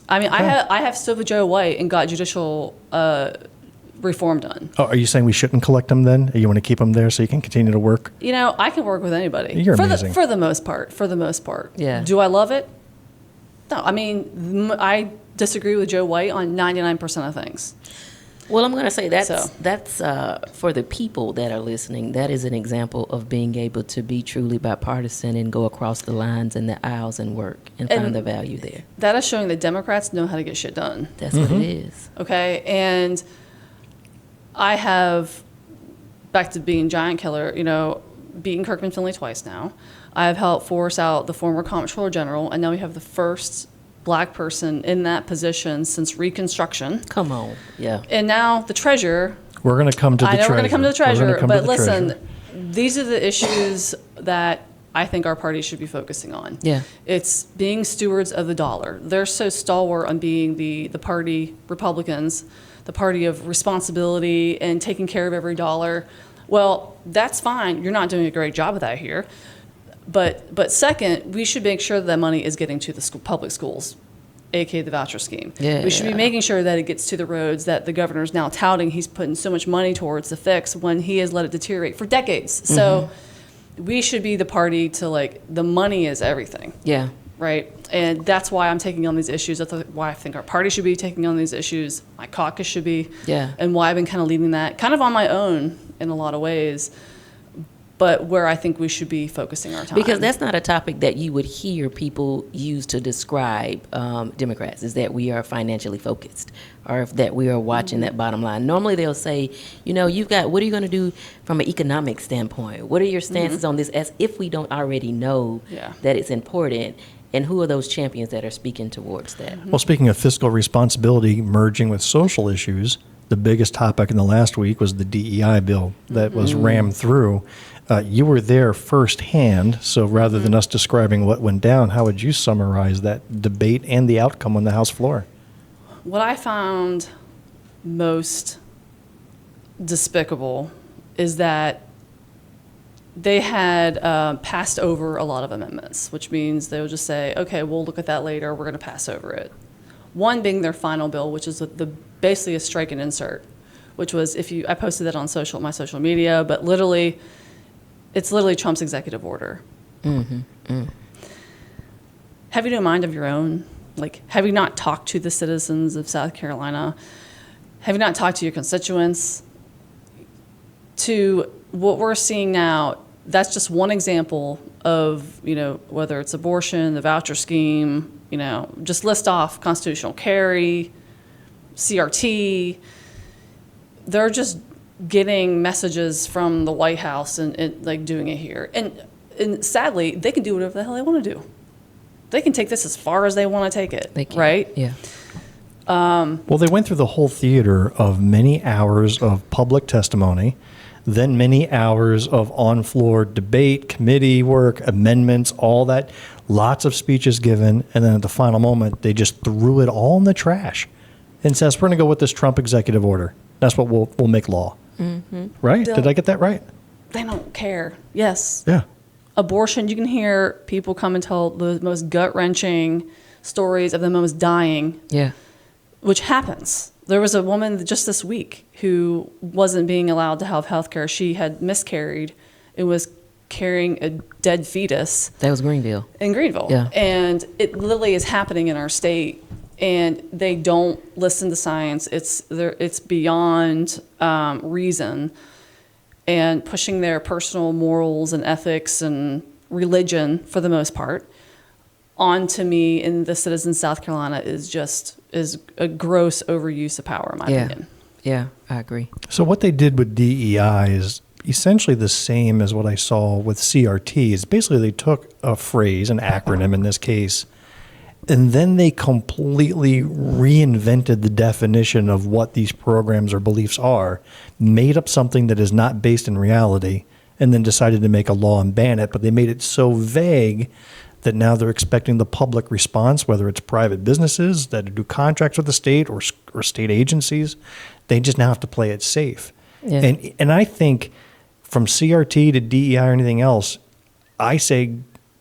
I mean, I have stood with Joe White and got judicial reform done. Oh, are you saying we shouldn't collect them then? You want to keep them there so you can continue to work? You know, I can work with anybody. You're for amazing. For the most part. For the most part. Yeah. Do I love it? No. I mean, I disagree with Joe White on 99% of things. Well, I'm going to say that's So. For the people that are listening, that is an example of being able to be truly bipartisan and go across the lines and the aisles and work and find And- the value there. That is showing that Democrats know how to get shit done. That's what it is. Okay, and I have, back to being giant killer, you know, beaten Kirkman Finley twice now. I have helped force out the former Comptroller General, and now we have the first black person in that position since Reconstruction. Come on. Yeah. And now the treasurer. We're going to come to the I know treasurer. we're going to come to the treasurer, come to but the listen, treasurer. these are the issues that I think our party should be focusing on. Yeah. It's being stewards of the dollar. They're so stalwart on being the party, Republicans, the party of responsibility and taking care of every dollar. Well, that's fine. You're not doing a great job of that here. But second, we should make sure that money is getting to the public schools, aka the voucher scheme. Yeah. We should be making sure that it gets to the roads that the governor's now touting he's putting so much money towards to fix when he has let it deteriorate for decades. So we should be the party to, like, the money is everything, Yeah. right? And that's why I'm taking on these issues. That's why I think our party should be taking on these issues. My caucus should be. Yeah. And why I've been kind of leading that kind of on my own in a lot of ways, but where I think we should be focusing our time. Because that's not a topic that you would hear people use to describe Democrats, is that we are financially focused or if that we are watching that bottom line. Normally they'll say, you know, what are you going to do from an economic standpoint? What are your stances on this, as if we don't already know Yeah. that it's important? And who are those champions that are speaking towards that? Well, speaking of fiscal responsibility merging with social issues, the biggest topic in the last week was the DEI bill that was rammed through. You were there firsthand, so rather than us describing what went down, how would you summarize that debate and the outcome on the House floor? What I found most despicable is that they had passed over a lot of amendments, which means they would just say, okay, we'll look at that later, we're going to pass over it. One being their final bill, which is basically a strike and insert, which was, I posted that on my social media, but it's literally Trump's executive order. Have you no mind of your own? Like, have you not talked to the citizens of South Carolina? Have you not talked to your constituents? To what we're seeing now, that's just one example of, you know, whether it's abortion, the voucher scheme, you know, just list off constitutional carry, CRT. They're just getting messages from the White House and like doing it here. And sadly, they can do whatever the hell they want to do. They can take this as far as they want to take it, They can. right? Yeah. Well, they went through the whole theater of many hours of public testimony, then many hours of on-floor debate, committee work, amendments, all that, lots of speeches given, and then at the final moment, they just threw it all in the trash and says, we're going to go with this Trump executive order. That's what we'll make law. Right? Did I get that right? They don't care. Yes. Yeah. Abortion, you can hear people come and tell the most gut-wrenching stories of them almost dying, Yeah. which happens. There was a woman just this week who wasn't being allowed to have health care. She had miscarried and was carrying a dead fetus That was Greenville. in Greenville. Yeah. And it literally is happening in our state, and they don't listen to science. It's beyond reason, and pushing their personal morals and ethics and religion, for the most part, onto me and the citizens of South Carolina is a gross overuse of power, in my opinion. Yeah, I agree. So what they did with DEI is essentially the same as what I saw with CRT. Is basically they took a phrase, an acronym in this case, and then they completely reinvented the definition of what these programs or beliefs are, made up something that is not based in reality, and then decided to make a law and ban it. But they made it so vague that now they're expecting the public response, whether it's private businesses that do contracts with the state or state agencies. They just now have to play it safe. Yeah. And I think from CRT to DEI or anything else, I say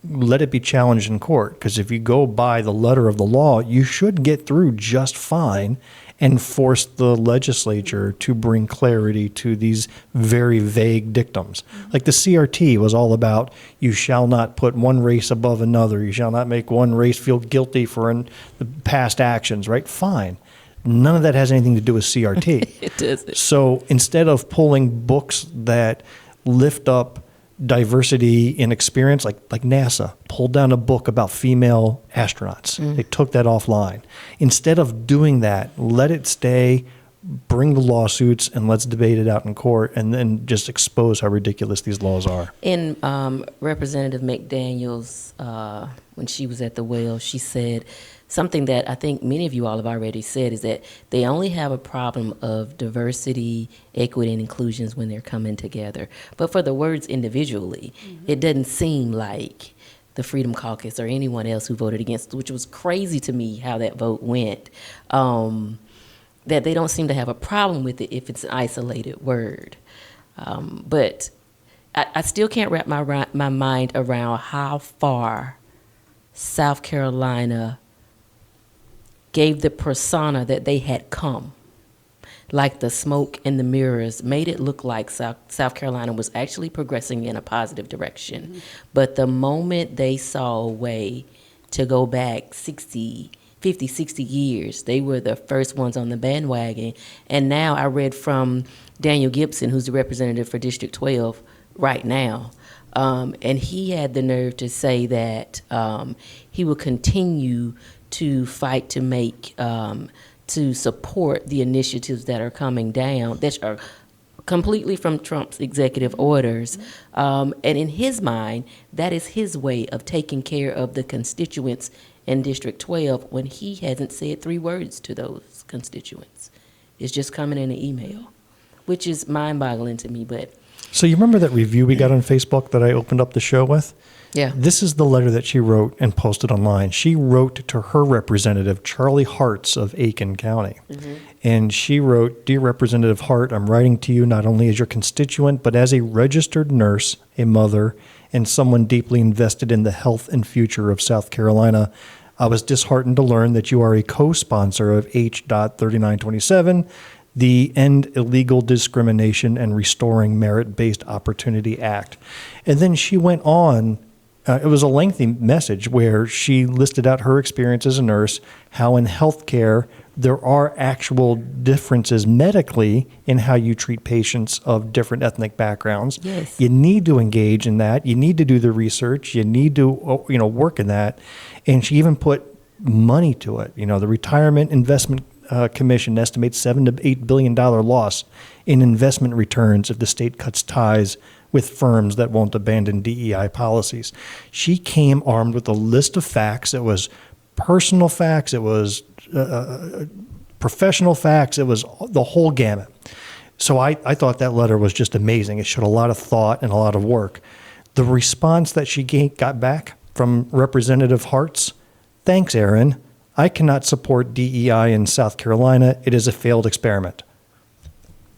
let it be challenged in court, because if you go by the letter of the law, you should get through just fine and force the legislature to bring clarity to these very vague dictums. Like the CRT was all about, you shall not put one race above another. You shall not make one race feel guilty for the past actions, right? Fine. None of that has anything to do with CRT. It doesn't. So instead of pulling books that lift up diversity in experience, like NASA pulled down a book about female astronauts. They took that offline. Instead of doing that, let it stay, bring the lawsuits, and let's debate it out in court, and then just expose how ridiculous these laws are. In Representative McDaniel's, when she was at the well, she said something that I think many of you all have already said, is that they only have a problem of diversity, equity, and inclusions when they're coming together. But for the words individually, it doesn't seem like the Freedom Caucus or anyone else who voted against, which was crazy to me how that vote went, that they don't seem to have a problem with it if it's an isolated word. But I still can't wrap my mind around how far South Carolina gave the persona that they had come. Like the smoke and the mirrors made it look like South Carolina was actually progressing in a positive direction. But the moment they saw a way to go back 50, 60 years, they were the first ones on the bandwagon. And now I read from Daniel Gibson, who's the representative for District 12 right now, and he had the nerve to say that he will continue to fight to make, to support the initiatives that are coming down, that are completely from Trump's executive orders. And in his mind, that is his way of taking care of the constituents in District 12 when he hasn't said 3 words to those constituents. It's just coming in an email, which is mind-boggling to me, but... So you remember that review we got on Facebook that I opened up the show with? Yeah. This is the letter that she wrote and posted online. She wrote to her representative, Charlie Hartz of Aiken County. And she wrote, "Dear Representative Hart, I'm writing to you not only as your constituent, but as a registered nurse, a mother, and someone deeply invested in the health and future of South Carolina. I was disheartened to learn that you are a co-sponsor of H.3927, the End Illegal Discrimination and Restoring Merit-Based Opportunity Act." And then she went on. It was a lengthy message where she listed out her experience as a nurse, how in healthcare there are actual differences medically in how you treat patients of different ethnic backgrounds. Yes. You need to engage in that. You need to do the research. You need to work in that. And she even put money to it. The Retirement Investment Commission estimates $7 to $8 billion loss in investment returns if the state cuts ties with firms that won't abandon DEI policies. She came armed with a list of facts. It was personal facts. It was professional facts. It was the whole gamut. So I thought that letter was just amazing. It showed a lot of thought and a lot of work. The response that she got back from Representative Hartz: "Thanks, Aaron. I cannot support DEI in South Carolina. It is a failed experiment."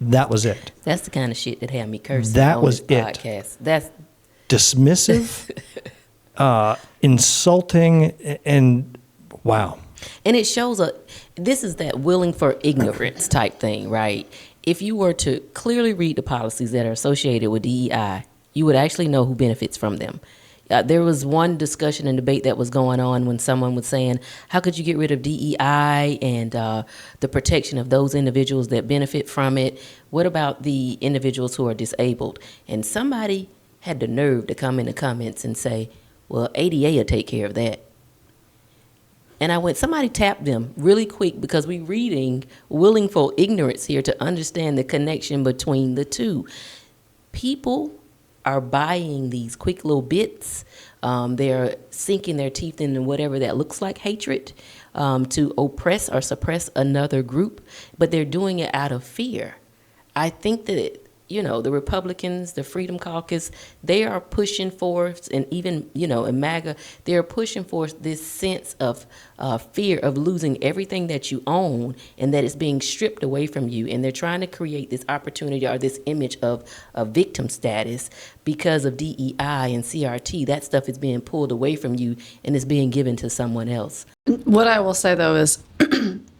That was it. That's the kind of shit that had me cursing That on was this it. podcast. That's Dismissive, insulting, and wow. And it shows this is that willing for ignorance type thing, right? If you were to clearly read the policies that are associated with DEI, you would actually know who benefits from them. There was one discussion and debate that was going on when someone was saying, how could you get rid of DEI and the protection of those individuals that benefit from it? What about the individuals who are disabled? And somebody had the nerve to come in the comments and say, well, ADA will take care of that. And I went, somebody tapped them really quick, because we're reading willful ignorance here to understand the connection between the two. People are buying these quick little bits. They're sinking their teeth into whatever that looks like hatred, to oppress or suppress another group, but they're doing it out of fear. I think that, the Republicans, the Freedom Caucus, they are pushing for, and even, in MAGA, they're pushing for this sense of fear of losing everything that you own and that it's being stripped away from you. And they're trying to create this opportunity or this image of a victim status because of DEI and CRT. That stuff is being pulled away from you and is being given to someone else. What I will say, though, is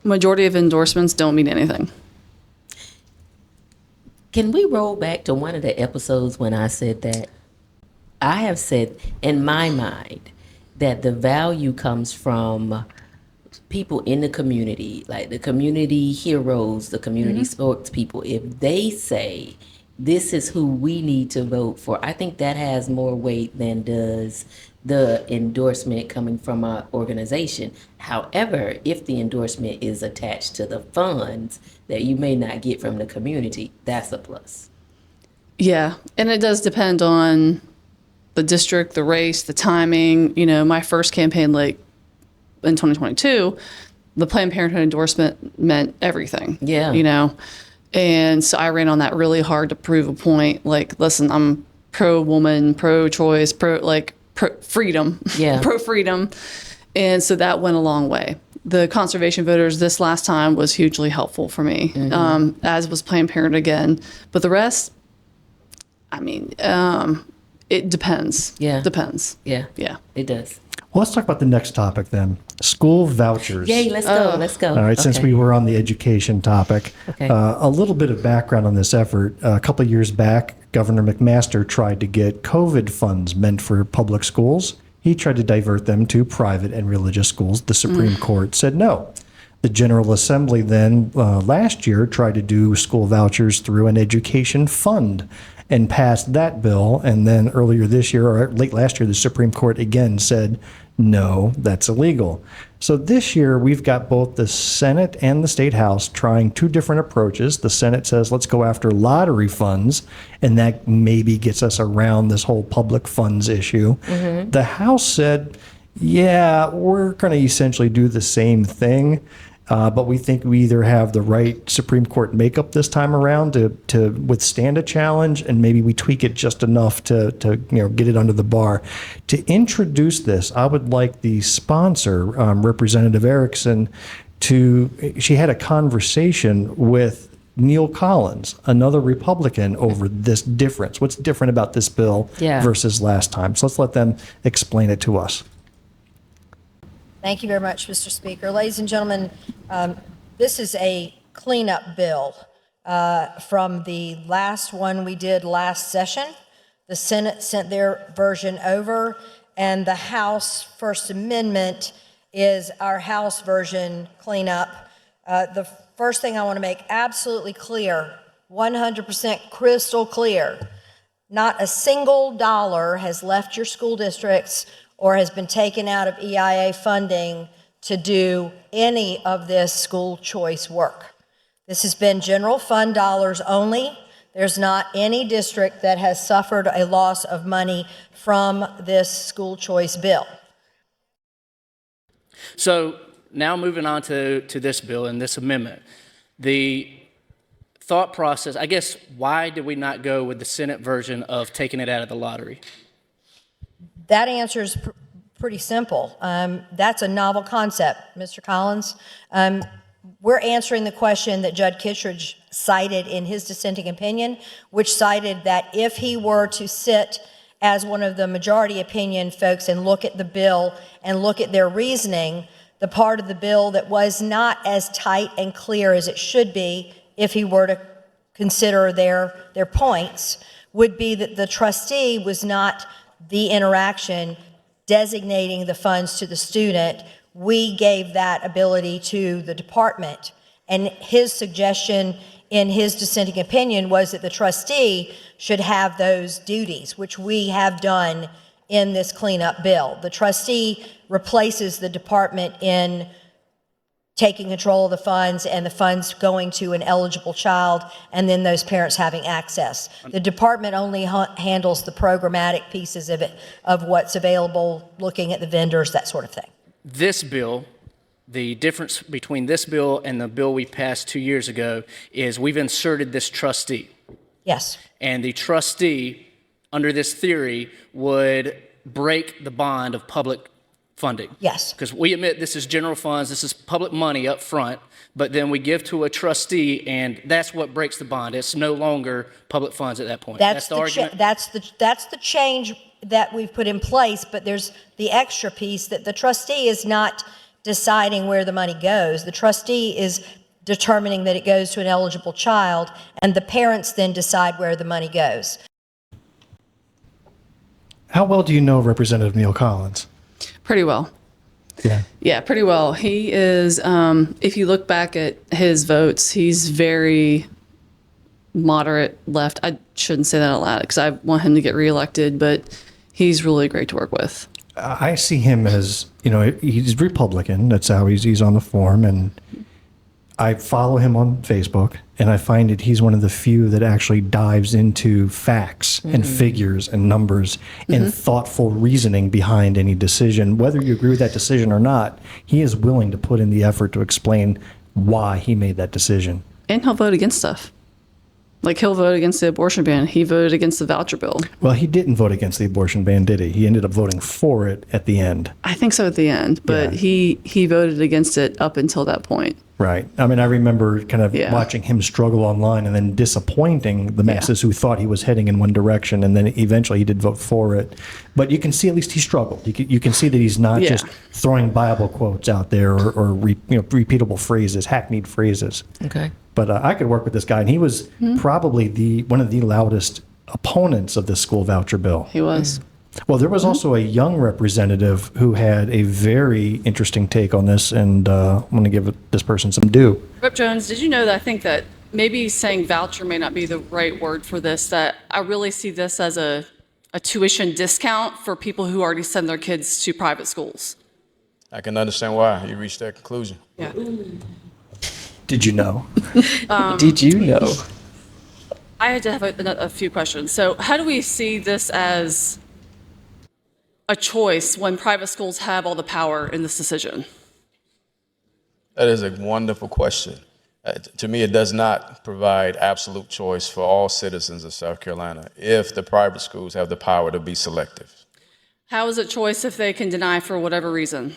majority of endorsements don't mean anything. Can we roll back to one of the episodes when I said that? I have said in my mind that the value comes from people in the community, like the community heroes, the community spokespeople. If they say, this is who we need to vote for, I think that has more weight than does the endorsement coming from an organization. However, if the endorsement is attached to the funds that you may not get from the community, that's a plus. Yeah, and it does depend on the district, the race, the timing. My first campaign, like in 2022, the Planned Parenthood endorsement meant everything. Yeah. And so I ran on that really hard to prove a point. Like, listen, I'm pro-woman, pro-choice, pro-freedom. Yeah. Pro-freedom. And so that went a long way. The conservation voters this last time was hugely helpful for me, as was Planned Parenthood again. But the rest, it depends. Yeah. Depends. Yeah. Yeah. It does. Well, let's talk about the next topic then. School vouchers. Yay, let's go. Let's go. All right, since we were on the education topic, Okay. A little bit of background on this effort. A couple of years back, Governor McMaster tried to get COVID funds meant for public schools. He tried to divert them to private and religious schools. The Supreme Court said no. The General Assembly then last year tried to do school vouchers through an education fund and passed that bill. And then earlier this year, or late last year, the Supreme Court again said, no, that's illegal. So this year, we've got both the Senate and the State House trying two different approaches. The Senate says, let's go after lottery funds, and that maybe gets us around this whole public funds issue. The House said, yeah, we're going to essentially do the same thing. But we think we either have the right Supreme Court makeup this time around to withstand a challenge, and maybe we tweak it just enough to get it under the bar. To introduce this, I would like the sponsor, Representative Erickson, she had a conversation with Neil Collins, another Republican, over this difference. What's different about this bill versus last time? So let's let them explain it to us. Thank you very much, Mr. Speaker. Ladies and gentlemen, this is a cleanup bill from the last one we did last session. The Senate sent their version over, and the House First Amendment is our House version cleanup. The first thing I want to make absolutely clear, 100% crystal clear, not a single dollar has left your school districts or has been taken out of EIA funding to do any of this school choice work. This has been general fund dollars only. There's not any district that has suffered a loss of money from this school choice bill. So now moving on to this bill and this amendment. The thought process, I guess, why did we not go with the Senate version of taking it out of the lottery? That answer is pretty simple. That's a novel concept, Mr. Collins. We're answering the question that Judge Kittredge cited in his dissenting opinion, which cited that if he were to sit as one of the majority opinion folks and look at the bill and look at their reasoning, the part of the bill that was not as tight and clear as it should be if he were to consider their points, would be that the trustee was not the interaction designating the funds to the student. We gave that ability to the department. And his suggestion in his dissenting opinion was that the trustee should have those duties, which we have done in this cleanup bill. The trustee replaces the department in taking control of the funds and the funds going to an eligible child and then those parents having access. The department only handles the programmatic pieces of it, of what's available, looking at the vendors, that sort of thing. This bill, the difference between this bill and the bill we passed 2 years ago is we've inserted this trustee. Yes. And the trustee, under this theory, would break the bond of public funding. Yes. Because we admit this is general funds, this is public money up front, but then we give to a trustee, and that's what breaks the bond. It's no longer public funds at that point. That's the argument. That's the change that we've put in place, but there's the extra piece that the trustee is not deciding where the money goes. The trustee is determining that it goes to an eligible child, and the parents then decide where the money goes. How well do you know Representative Neil Collins? Pretty well. Yeah. Yeah, pretty well. He is, if you look back at his votes, he's very moderate left. I shouldn't say that out loud because I want him to get reelected, but he's really great to work with. I see him as, he's Republican. That's how he's on the form. And I follow him on Facebook, and I find that he's one of the few that actually dives into facts and figures and numbers and thoughtful reasoning behind any decision. Whether you agree with that decision or not, he is willing to put in the effort to explain why he made that decision. And he'll vote against stuff. Like, he'll vote against the abortion ban. He voted against the voucher bill. Well, he didn't vote against the abortion ban, did he? He ended up voting for it at the end. I think so at the end, but Yeah. he voted against it up until that point. Right. I mean, I remember kind of Yeah. watching him struggle online and then disappointing the masses who thought he was heading in one direction, and then eventually he did vote for it. But you can see at least he struggled. You can see that he's not Yeah. just throwing Bible quotes out there or repeatable phrases, hackneyed phrases. Okay. But I could work with this guy, and he was probably one of the loudest opponents of this school voucher bill. He was. Well, there was also a young representative who had a very interesting take on this, and I'm going to give this person some due. Rep. Jones, did you know that I think that maybe saying voucher may not be the right word for this, that I really see this as a tuition discount for people who already send their kids to private schools? I can understand why you reached that conclusion. Yeah. Did you know? Did you know? I had to have a few questions. So how do we see this as a choice when private schools have all the power in this decision? That is a wonderful question. To me, it does not provide absolute choice for all citizens of South Carolina if the private schools have the power to be selective. How is it choice if they can deny for whatever reason?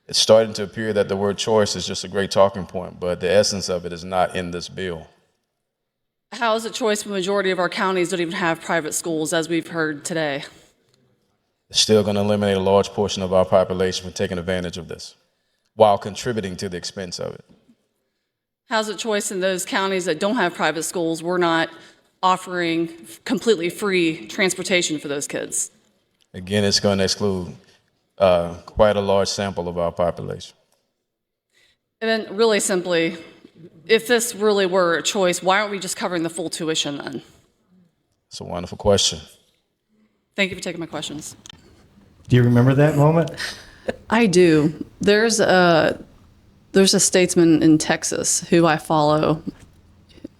It's starting to appear that the word choice is just a great talking point, but the essence of it is not in this bill. How is it choice when the majority of our counties don't even have private schools, as we've heard today? It's still going to eliminate a large portion of our population from taking advantage of this while contributing to the expense of it. How's it choice in those counties that don't have private schools? We're not offering completely free transportation for those kids. Again, it's going to exclude quite a large sample of our population. And then really simply, if this really were a choice, why aren't we just covering the full tuition then? It's a wonderful question. Thank you for taking my questions. Do you remember that moment? I do. There's a statesman in Texas who I follow,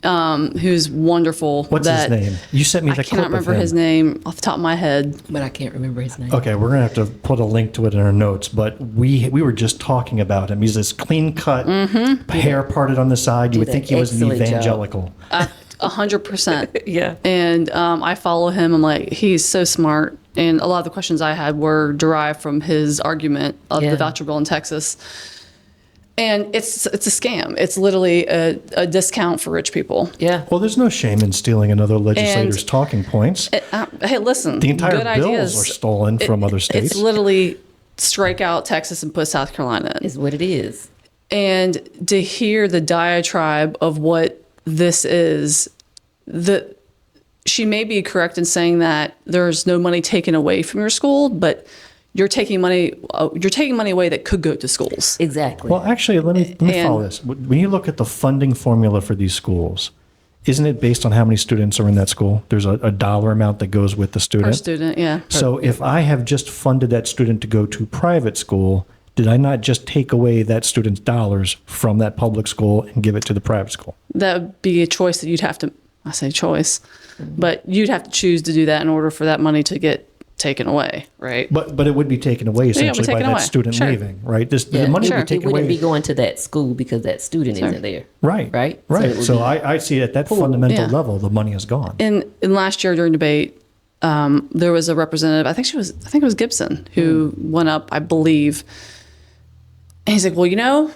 who's wonderful. What's his name? You sent me the I clip cannot of remember him. his name off the top of my head. But I can't remember his name. Okay, we're going to have to put a link to it in our notes, but we were just talking about him. He's this clean-cut, hair parted on the side. You would Did think an he was an excellent job. evangelical. 100%. Yeah. And I follow him. I'm like, he's so smart. And a lot of the questions I had were derived from his argument of Yeah. the voucher bill in Texas. And it's a scam. It's literally a discount for rich people. Yeah. Well, there's no shame in stealing another legislator's talking points. Hey, listen. The entire good bills ideas. are stolen from other states. It's literally strike out Texas and put South Carolina in. Is what it is. And to hear the diatribe of what this is, she may be correct in saying that there's no money taken away from your school, but you're taking money away that could go to schools. Exactly. Well, actually, let me And- follow this. When you look at the funding formula for these schools, isn't it based on how many students are in that school? There's a dollar amount that goes with the student. Per student, yeah. So if I have just funded that student to go to private school, did I not just take away that student's dollars from that public school and give it to the private school? That would be a choice that you'd have to, I say choice, but you'd have to choose to do that in order for that money to get taken away, right? But it would be taken away essentially by taken that away. student Sure. leaving, right? The Yeah, money sure. would be It taken wouldn't away. be going to that school because that student isn't there. Right. Right? Right. it would So be- I see at that fundamental Yeah. level, the money is gone. In last year during debate, there was a representative, I think it was Gibson, who went up, I believe, and he's like, well,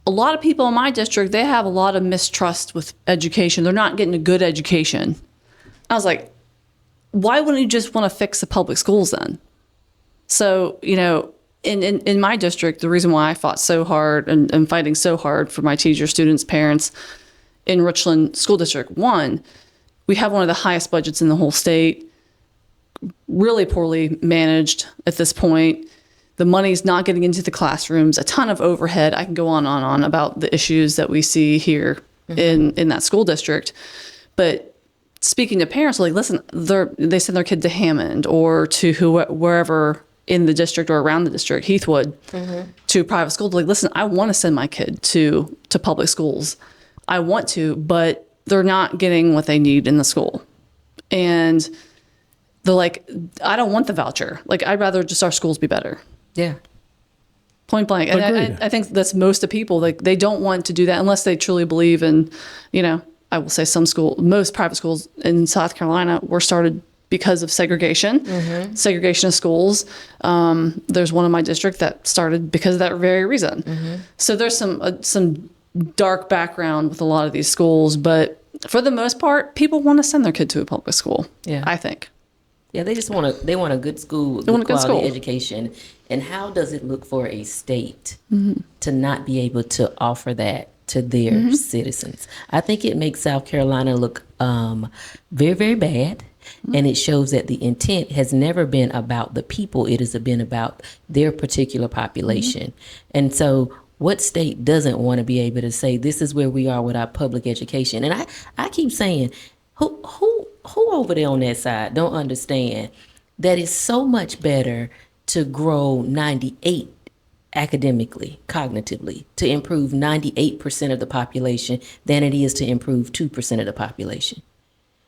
a lot of people in my district, they have a lot of mistrust with education. They're not getting a good education. I was like, why wouldn't you just want to fix the public schools then? So, in my district, the reason why I fought so hard and fighting so hard for my teachers, students, parents in Richland School District 1, we have one of the highest budgets in the whole state, really poorly managed at this point. The money's not getting into the classrooms, a ton of overhead. I can go on and on about the issues that we see here in that school district. But speaking to parents, like, listen, they send their kid to Hammond or to wherever in the district or around the district, Heathwood, to private school. Like, listen, I want to send my kid to public schools. I want to, but they're not getting what they need in the school. And they're like, I don't want the voucher. Like, I'd rather just our schools be better. Yeah. Point blank. And Agreed. I think that's most of people. Like, they don't want to do that unless they truly believe in, I will say most private schools in South Carolina were started because of segregation, segregation of schools. There's one in my district that started because of that very reason. So there's some dark background with a lot of these schools, but for the most part, people want to send their kid to a public school. Yeah. I think. Yeah, they just want a good school, They want a good quality school. education. And how does it look for a state to not be able to offer that to their citizens? I think it makes South Carolina look very, very bad. And it shows that the intent has never been about the people. It has been about their particular population. And so what state doesn't want to be able to say, this is where we are with our public education? And I keep saying, who over there on that side don't understand that it's so much better to grow 98 academically, cognitively, to improve 98% of the population than it is to improve 2% of the population.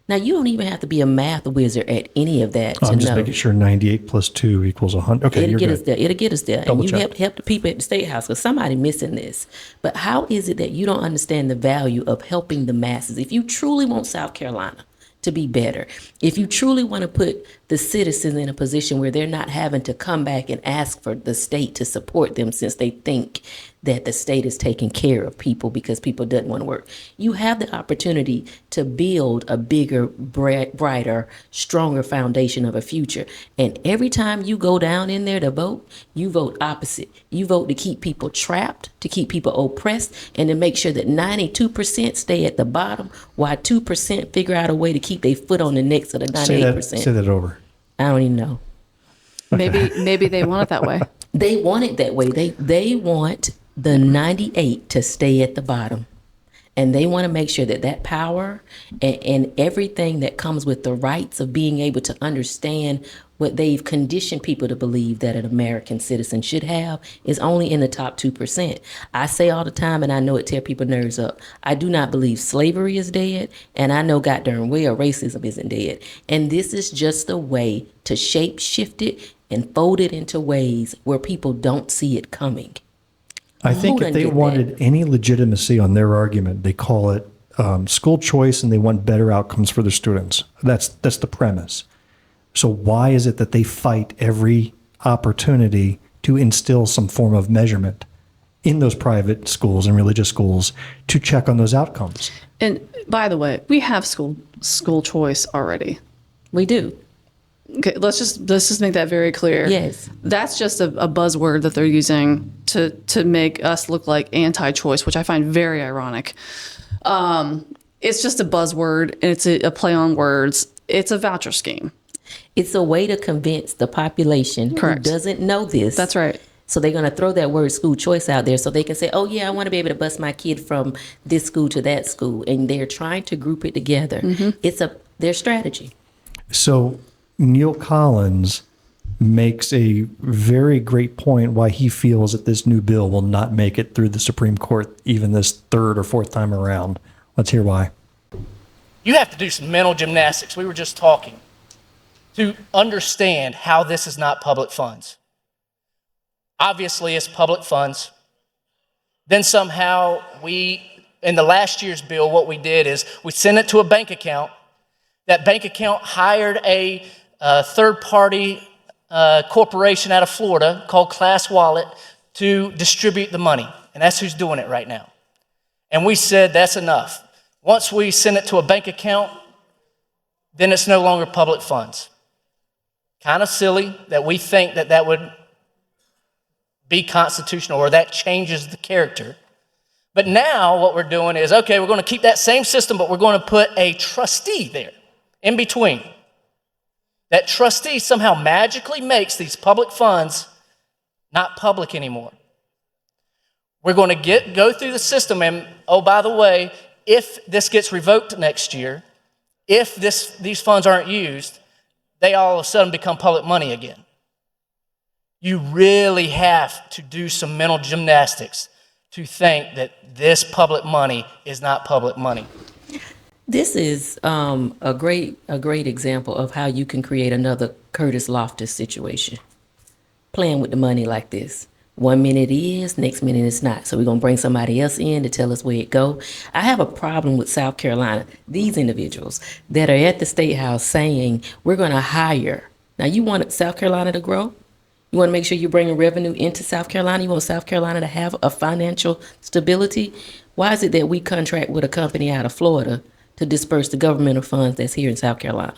Now, you don't even have to be a math wizard at any of that to I'm just know. making sure 98 plus 2 equals 100. Okay, It'll you're get good. us there. It'll get us there. Double And you check. help the people at the State House because somebody missing this. But how is it that you don't understand the value of helping the masses? If you truly want South Carolina to be better, if you truly want to put the citizens in a position where they're not having to come back and ask for the state to support them since they think that the state is taking care of people because people doesn't want to work, you have the opportunity to build a bigger, brighter, stronger foundation of a future. And every time you go down in there to vote, you vote opposite. You vote to keep people trapped, to keep people oppressed, and to make sure that 92% stay at the bottom while 2% figure out a way to keep their foot on the necks of the 98%. Say that over. I don't even know. Maybe they want it that way. They want it that way. They want the 98 to stay at the bottom. And they want to make sure that that power and everything that comes with the rights of being able to understand what they've conditioned people to believe that an American citizen should have is only in the top 2%. I say all the time, and I know it tear people's nerves up, I do not believe slavery is dead, and I know goddamn well racism isn't dead. And this is just a way to shape shift it and fold it into ways where people don't see it coming. I think Who if done they did wanted any legitimacy on their argument, they call it school choice and they want better outcomes for their students. That's the premise. So why is it that they fight every opportunity to instill some form of measurement in those private schools and religious schools to check on those outcomes? And by the way, we have school choice already. We do. Okay, let's just make that very clear. Yes. That's just a buzzword that they're using to make us look like anti-choice, which I find very ironic. It's just a buzzword, and it's a play on words. It's a voucher scheme. It's a way to convince the population Correct. who doesn't know this. That's right. So they're going to throw that word school choice out there so they can say, oh, yeah, I want to be able to bus my kid from this school to that school. And they're trying to group it together. It's their strategy. So Neil Collins makes a very great point why he feels that this new bill will not make it through the Supreme Court even this third or fourth time around. Let's hear why. You have to do some mental gymnastics. We were just talking to understand how this is not public funds. Obviously, it's public funds. Then somehow in the last year's bill, what we did is we sent it to a bank account. That bank account hired a third-party corporation out of Florida called Class Wallet to distribute the money. And that's who's doing it right now. And we said that's enough. Once we send it to a bank account, then it's no longer public funds. Kind of silly that we think that would be constitutional or that changes the character. But now what we're doing is, okay, we're going to keep that same system, but we're going to put a trustee there in between. That trustee somehow magically makes these public funds not public anymore. We're going to go through the system, and oh, by the way, if this gets revoked next year, if these funds aren't used, they all of a sudden become public money again. You really have to do some mental gymnastics to think that this public money is not public money. This is a great example of how you can create another Curtis Loftis situation. Playing with the money like this. 1 minute it is, next minute it's not. So we're going to bring somebody else in to tell us where it go. I have a problem with South Carolina. These individuals that are at the State House saying, we're going to hire. Now, you want South Carolina to grow? You want to make sure you're bringing revenue into South Carolina? You want South Carolina to have a financial stability? Why is it that we contract with a company out of Florida to disperse the governmental funds that's here in South Carolina?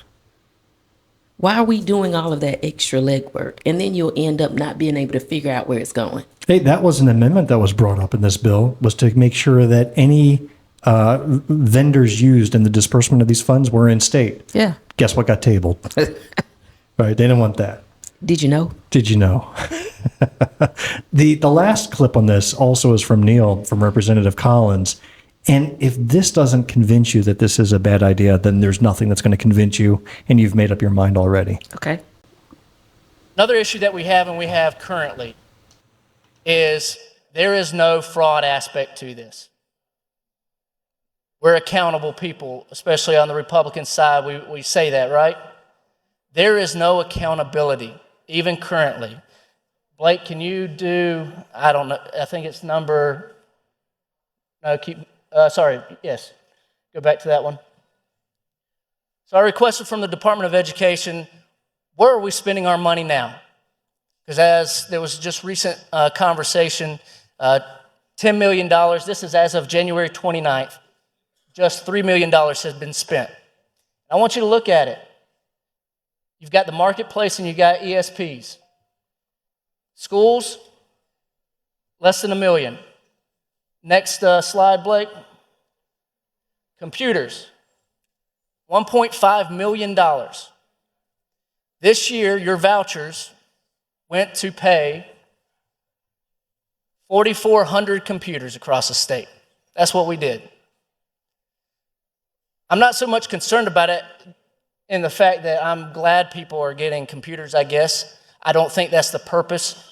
Why are we doing all of that extra legwork? And then you'll end up not being able to figure out where it's going. Hey, that was an amendment that was brought up in this bill, was to make sure that any vendors used in the disbursement of these funds were in state. Yeah. Guess what got tabled? Right, they didn't want that. Did you know? Did you know? The last clip on this also is from Neil, from Representative Collins. And if this doesn't convince you that this is a bad idea, then there's nothing that's going to convince you, and you've made up your mind already. Okay. Another issue that we have and we have currently is there is no fraud aspect to this. We're accountable people, especially on the Republican side. We say that, right? There is no accountability, even currently. Blake, can you do, I don't know, I think it's number, no, yes, go back to that one. So I requested from the Department of Education, where are we spending our money now? Because as there was just recent conversation, $10 million, this is as of January 29th, just $3 million has been spent. I want you to look at it. You've got the marketplace and you've got ESPs. Schools, less than $1 million. Next slide, Blake. Computers, $1.5 million. This year, your vouchers went to pay 4,400 computers across the state. That's what we did. I'm not so much concerned about it in the fact that I'm glad people are getting computers, I guess. I don't think that's the purpose.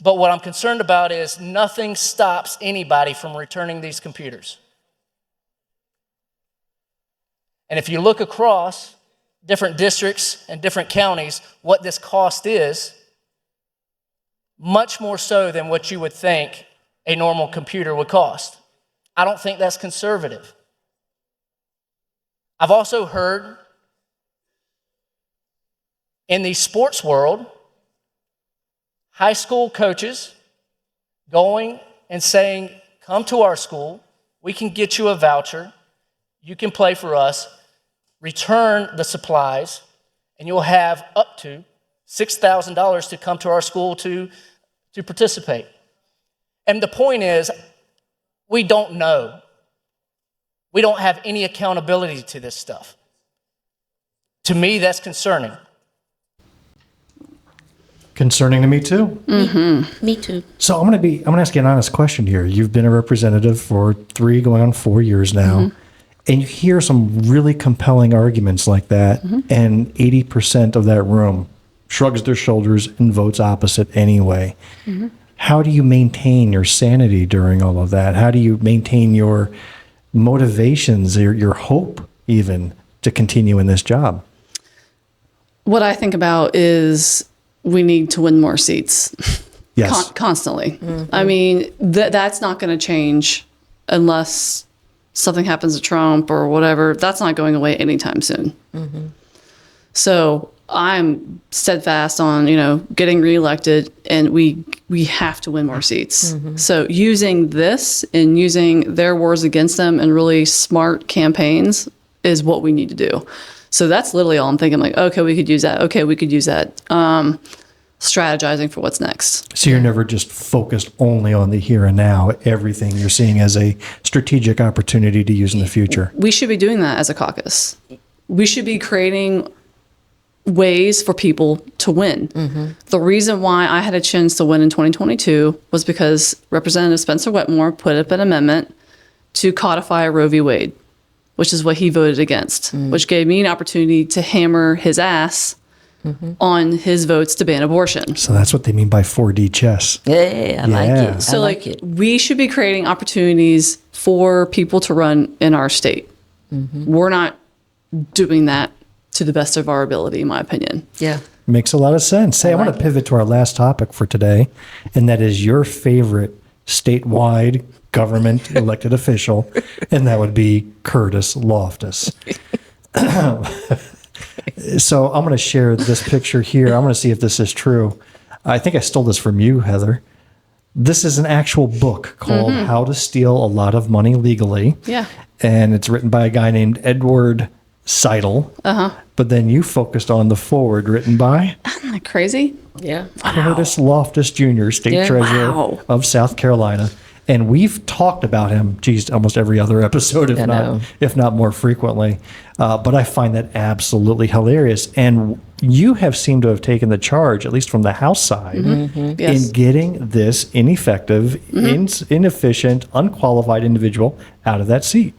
But what I'm concerned about is nothing stops anybody from returning these computers. And if you look across different districts and different counties, what this cost is, much more so than what you would think a normal computer would cost. I don't think that's conservative. I've also heard in the sports world, high school coaches going and saying, come to our school, we can get you a voucher, you can play for us, return the supplies, and you'll have up to $6,000 to come to our school to participate. And the point is, we don't know We don't have any accountability to this stuff. To me, that's concerning. Concerning to me too. Me too. So I'm gonna ask you an honest question here. You've been a representative for 3 going on 4 years now, and you hear some really compelling arguments like that, and 80% of that room shrugs their shoulders and votes opposite anyway. How do you maintain your sanity during all of that? How do you maintain your motivations, your hope even to continue in this job? What I think about is we need to win more seats. Yes. Constantly. I mean, that's not going to change unless something happens to Trump or whatever. That's not going away anytime soon. So I'm steadfast on, getting reelected, and we have to win more seats. So using this and using their wars against them and really smart campaigns is what we need to do. So that's literally all I'm thinking, like, okay, we could use that. Okay, we could use that. Strategizing for what's next. So you're never just focused only on the here and now. Everything you're seeing as a strategic opportunity to use in the future. We should be doing that as a caucus. We should be creating ways for people to win. The reason why I had a chance to win in 2022 was because Representative Spencer Wetmore put up an amendment to codify Roe v. Wade, which is what he voted against, which gave me an opportunity to hammer his ass on his votes to ban abortion. So that's what they mean by 4D chess. Yeah, I like it. So I like it. we should be creating opportunities for people to run in our state. We're not doing that to the best of our ability, in my opinion. Yeah. Makes a lot of sense. Hey, I want to pivot to our last topic for today, and that is your favorite statewide government elected official, and that would be Curtis Loftis. So I'm going to share this picture here. I'm going to see if this is true. I think I stole this from you, Heather. This is an actual book called How to Steal a Lot of Money Legally. Yeah. And it's written by a guy named Edward Seidel. But then you focused on the forward written by Isn't that crazy? Yeah. Curtis Loftis Jr., State Treasurer Wow. of South Carolina. And we've talked about him, almost every other episode, if not more frequently. But I find that absolutely hilarious. And you have seemed to have taken the charge, at least from the House side, Yes. in getting this ineffective, inefficient, unqualified individual out of that seat.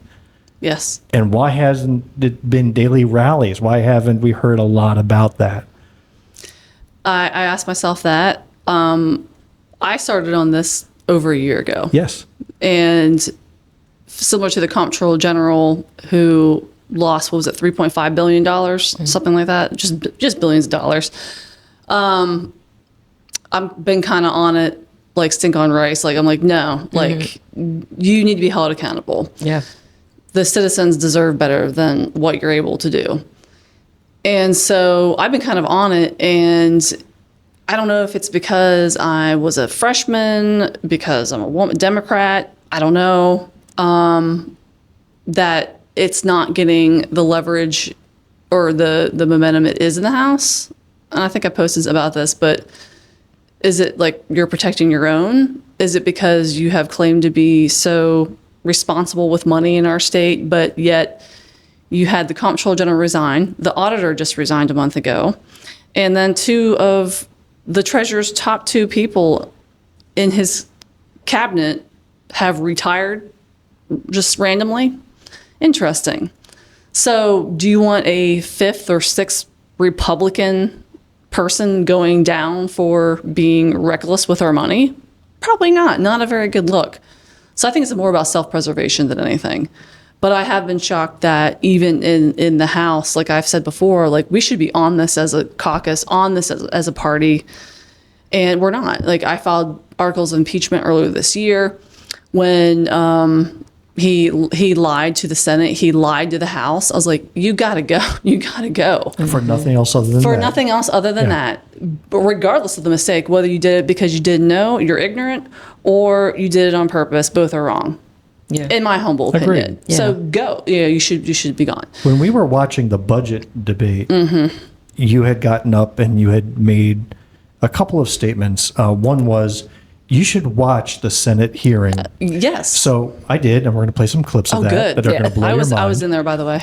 Yes. And why hasn't it been daily rallies? Why haven't we heard a lot about that? I asked myself that. I started on this over a year ago. Yes. And similar to the Comptroller General who lost, what was it, $3.5 billion, something like that, just billions of dollars. I've been kind of on it like stink on rice. Like, I'm like, no, like, you need to be held accountable. Yeah. The citizens deserve better than what you're able to do. And so I've been kind of on it, and I don't know if it's because I was a freshman, because I'm a woman, Democrat, I don't know, that it's not getting the leverage or the momentum it is in the House. And I think I posted about this, but is it like you're protecting your own? Is it because you have claimed to be so responsible with money in our state, but yet you had the Comptroller General resign, the auditor just resigned a month ago, and then 2 of the treasurer's top 2 people in his cabinet have retired just randomly? Interesting. So do you want a 5th or 6th Republican person going down for being reckless with our money? Probably not. Not a very good look. So I think it's more about self-preservation than anything. But I have been shocked that even in the House, like I've said before, like we should be on this as a caucus, on this as a party, and we're not. Like I filed articles of impeachment earlier this year when he lied to the Senate, he lied to the House. I was like, you gotta go, you gotta go. For nothing else other than For that. nothing else other than that. But regardless of the mistake, whether you did it because you didn't know, you're ignorant, or you did it on purpose, both are wrong. Yeah. In my humble opinion. Agreed. Yeah. So go. Yeah, you should be gone. When we were watching the budget debate, you had gotten up and you had made a couple of statements. One was You should watch the Senate hearing. Yes. So I did, and we're going to play some clips of Oh, that good. that are going to blow I was your mind. I was in there, by the way.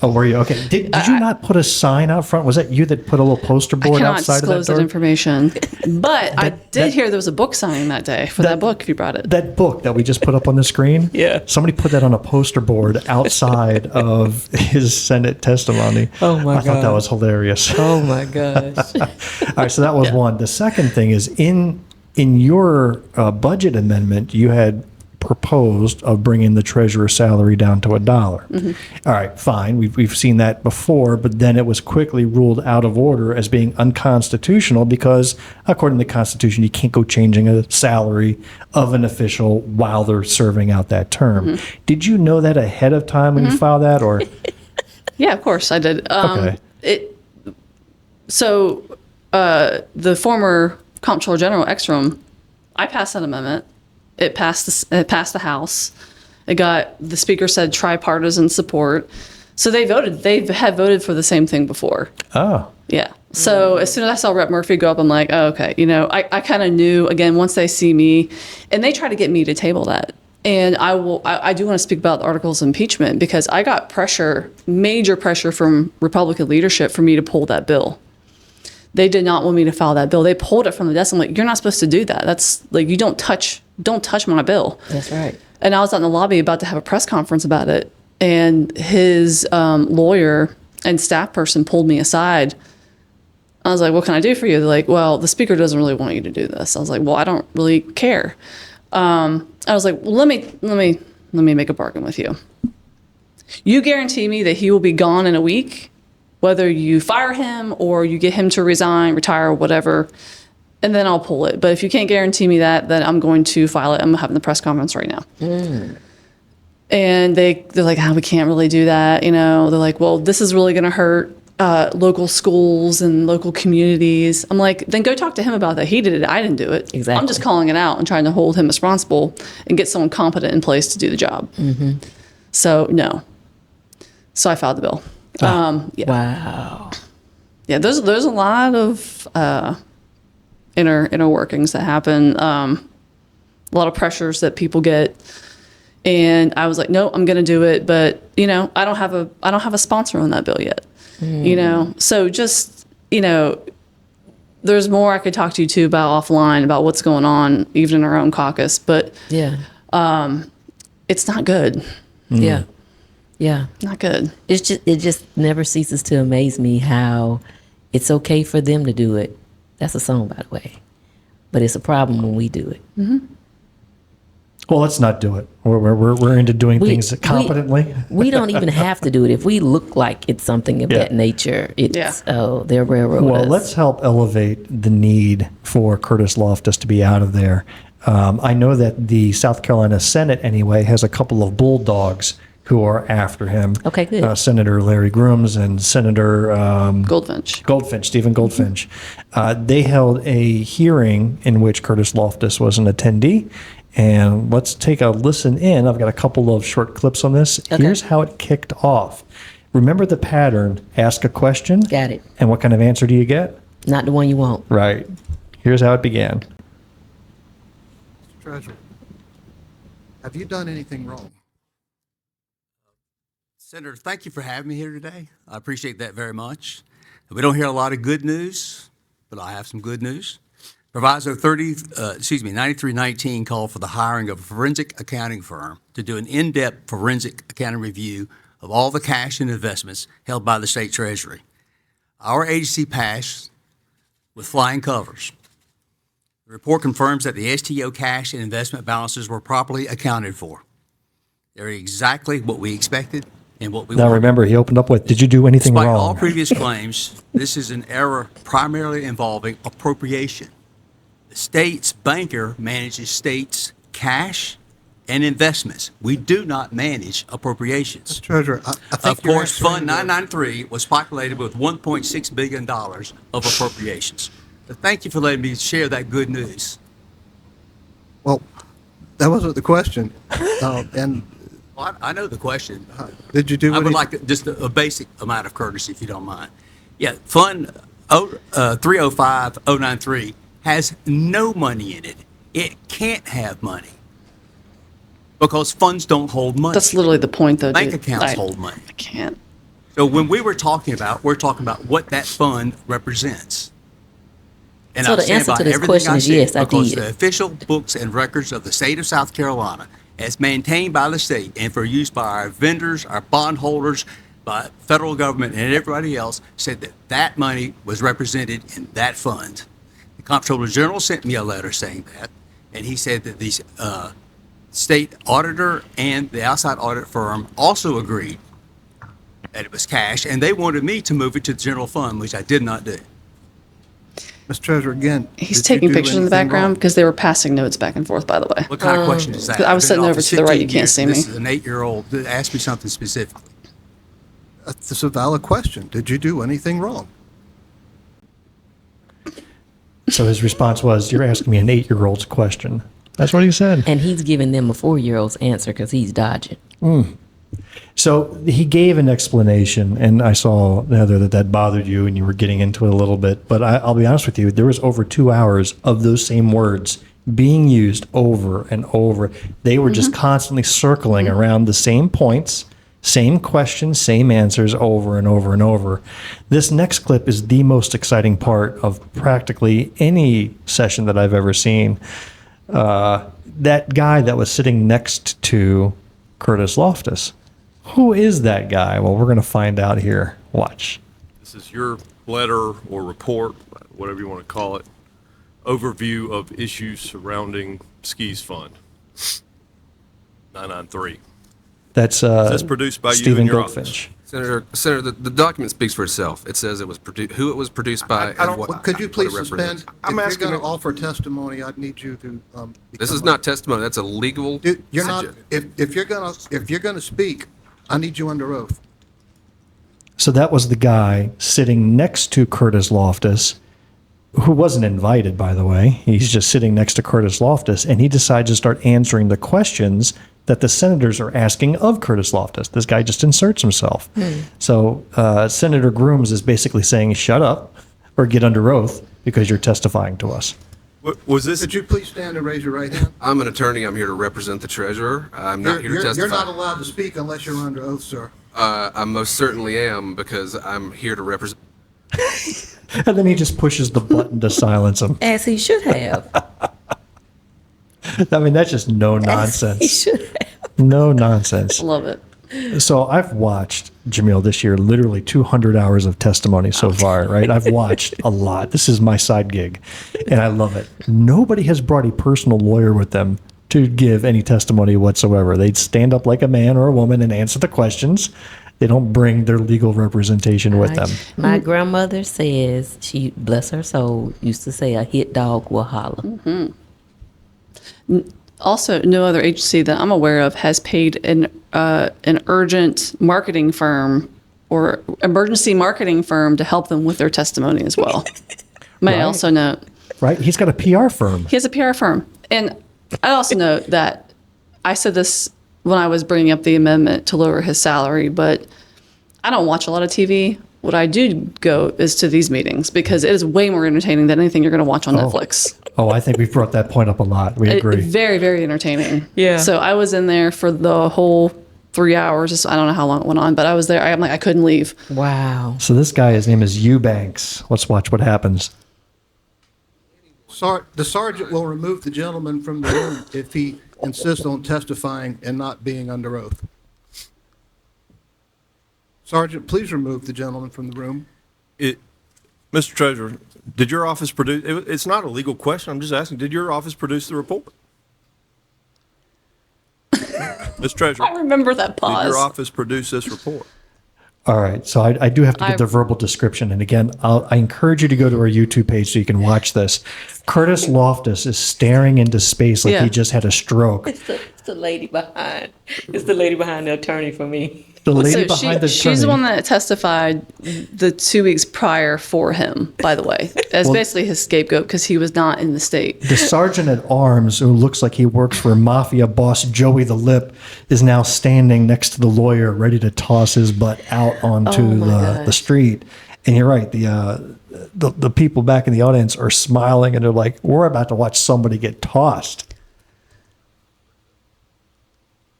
Oh, were you? Okay. Did you not put a sign out front? Was that you that put a little poster I board cannot outside of disclose that that door? information, but I did that- hear there was a book signing that day for that book. If you brought it, That book that we just put up on the screen? Yeah. Somebody put that on a poster board outside of his Senate testimony. Oh, my I thought that God. was hilarious. Oh my gosh. All right, so that was one. The second thing is in your budget amendment, you had proposed of bringing the treasurer's salary down to $1. All right, fine. We've seen that before, but then it was quickly ruled out of order as being unconstitutional because, according to the Constitution, you can't go changing a salary of an official while they're serving out that term. Did you know that ahead of time when you filed that, or? yeah, of course I did. Okay. The former Comptroller General Ekstrom, I passed that amendment. It passed the House. The Speaker said tripartisan support. So they had voted for the same thing before. Oh. Yeah. So as soon as I saw Rep. Murphy go up, I'm like, oh, okay. I kind of knew, again, once they see me, and they try to get me to table that. And I do want to speak about the articles of impeachment because I got major pressure from Republican leadership for me to pull that bill. They did not want me to file that bill. They pulled it from the desk. I'm like, you're not supposed to do that. That's like, you don't touch my bill. That's right. And I was out in the lobby about to have a press conference about it. And his lawyer and staff person pulled me aside. I was like, what can I do for you? They're like, well, the Speaker doesn't really want you to do this. I was like, well, I don't really care. I was like, well, let me make a bargain with you. You guarantee me that he will be gone in a week, whether you fire him or you get him to resign, retire, or whatever, and then I'll pull it. But if you can't guarantee me that, then I'm going to file it. I'm having the press conference right now. And they're like, we can't really do that. They're like, well, this is really going to hurt local schools and local communities. I'm like, then go talk to him about that. He did it. I didn't do it. Exactly. I'm just calling it out and trying to hold him responsible and get someone competent in place to do the job. So, no. So I filed the bill. Yeah. Wow. Yeah, there's a lot of inner workings that happen. A lot of pressures that people get, and I was like, no, I'm going to do it. But I don't have a sponsor on that bill yet. So just there's more I could talk to you too about offline about what's going on even in our own caucus. But Yeah. it's not good. Yeah. Yeah. Not good. It just never ceases to amaze me how it's okay for them to do it. That's a song, by the way. But it's a problem when we do it. Well, let's not do it. We're into doing things competently. We don't even have to do it. If we look like it's something of that nature, they're railroad Well, us. let's help elevate the need for Curtis Loftis to be out of there. I know that the South Carolina Senate, anyway, has a couple of bulldogs who are after him. Okay, good. Senator Larry Grooms and Senator Goldfinch. Stephen Goldfinch. They held a hearing in which Curtis Loftis was an attendee. And let's take a listen in. I've got a couple of short clips on this. Okay. Here's how it kicked off. Remember the pattern. Ask a question. Got it. And what kind of answer do you get? Not the one you want. Right. Here's how it began. Treasurer, have you done anything wrong? Senator, thank you for having me here today. I appreciate that very much. We don't hear a lot of good news, but I have some good news. Proviso 9319 called for the hiring of a forensic accounting firm to do an in-depth forensic accounting review of all the cash and investments held by the state treasury. Our agency passed with flying colors. The report confirms that the STO cash and investment balances were properly accounted for. They're exactly what we expected and what we Now wanted. remember, he opened up with, did you do anything Despite wrong? all previous claims, this is an error primarily involving appropriation. The state's banker manages state's cash and investments. We do not manage appropriations. Mr. Treasurer, I think Of course, Fund 993 was populated with $1.6 billion of appropriations. So thank you for letting me share that good news. Well, that wasn't the question. And Well, I know the question. did you do I would any- like just a basic amount of courtesy, if you don't mind. Yeah, Fund 305093 has no money in it It can't have money because funds don't hold money. That's literally the point, though. Bank dude. accounts hold money. I can't. So when we're talking about what that fund represents. And So I the stand answer by to this everything question is said, yes, I because did. the official books and records of the state of South Carolina, as maintained by the state and for use by our vendors, our bondholders, by federal government and everybody else, said that that money was represented in that fund. The Comptroller General sent me a letter saying that, and he said that the state auditor and the outside audit firm also agreed that it was cash, and they wanted me to move it to the general fund, which I did not do. Mr. Treasurer, again. He's did you taking do pictures in the anything background wrong? because they were passing notes back and forth, by the way. What kind of question is that? I was I've been sitting in over office to the right. 15 You can't years, see and me. This is an 8-year-old that asked me something specifically. That's a valid question. Did you do anything wrong? So his response was, "You're asking me an 8-year-old's question." That's what he said. And he's giving them a 4-year-old's answer because he's dodging. So he gave an explanation, and I saw, Heather, that bothered you, and you were getting into it a little bit. But I'll be honest with you, there was over 2 hours of those same words being used over and over. They were just constantly circling around the same points, same questions, same answers over and over and over. This next clip is the most exciting part of practically any session that I've ever seen. That guy that was sitting next to Curtis Loftis. Who is that guy? Well, we're going to find out here. Watch. This is your letter or report, whatever you want to call it, overview of issues surrounding Skis Fund 993. That's That's produced by you Stephen and your Goldfinch. Senator, the document speaks for itself. It says it was who it was produced by, and what. Could you what it please represents. suspend? I'm If asking you're going you- to offer testimony, I'd need you to. This is become not testimony. That's a legal. Dude, you're not. If you're gonna speak, I need you under oath. So that was the guy sitting next to Curtis Loftis, who wasn't invited, by the way. He's just sitting next to Curtis Loftis, and he decides to start answering the questions that the senators are asking of Curtis Loftis. This guy just inserts himself. So Senator Grooms is basically saying, shut up or get under oath because you're testifying to us. Was this? Could you please stand and raise your right hand? I'm an attorney. I'm here to represent the treasurer. I'm not here to testify. You're not allowed to speak unless you're under oath, sir. I most certainly am because I'm here to represent. And then he just pushes the button to silence him. As he should have. I mean, that's just no He nonsense. should have. No nonsense. Love it. So I've watched, Jamil, this year, literally 200 hours of testimony so far, right? I've watched a lot. This is my side gig, and I love it. Nobody has brought a personal lawyer with them to give any testimony whatsoever. They'd stand up like a man or a woman and answer the questions. They don't bring their legal representation with them. My grandmother says, she, bless her soul, used to say a hit dog will holler. Also, no other agency that I'm aware of has paid an urgent marketing firm or emergency marketing firm to help them with their testimony as well. May I Right. also note, Right? He's got a PR firm. he has a PR firm. And I also note that I said this when I was bringing up the amendment to lower his salary, but I don't watch a lot of TV. What I do go is to these meetings because it is way more entertaining than anything you're going to watch on Netflix. Oh, I think we've brought that point up a lot. We agree. Very, very entertaining. Yeah. So I was in there for the whole 3 hours. I don't know how long it went on, but I was there. I'm like, I couldn't leave. Wow. So this guy, his name is Eubanks. Let's watch what happens. The sergeant will remove the gentleman from the room if he insists on testifying and not being under oath. Sergeant, please remove the gentleman from the room. Mr. Treasurer, did your office produce? It's not a legal question. I'm just asking. Did your office produce the report? Mr. Treasurer, I remember that pause. did your office produce this report? All right, so I do have to give the verbal description. And again, I encourage you to go to our YouTube page so you can watch this. Curtis Loftis is staring into space like he just had a stroke. It's the lady behind. It's the lady behind the attorney for me. The lady behind the She's the attorney. one that testified the 2 weeks prior for him, by the way. As basically his scapegoat because he was not in the state. The sergeant at arms, who looks like he works for mafia boss Joey the Lip, is now standing next to the lawyer, ready to toss his butt out onto the street. And you're right. The people back in the audience are smiling and they're like, we're about to watch somebody get tossed.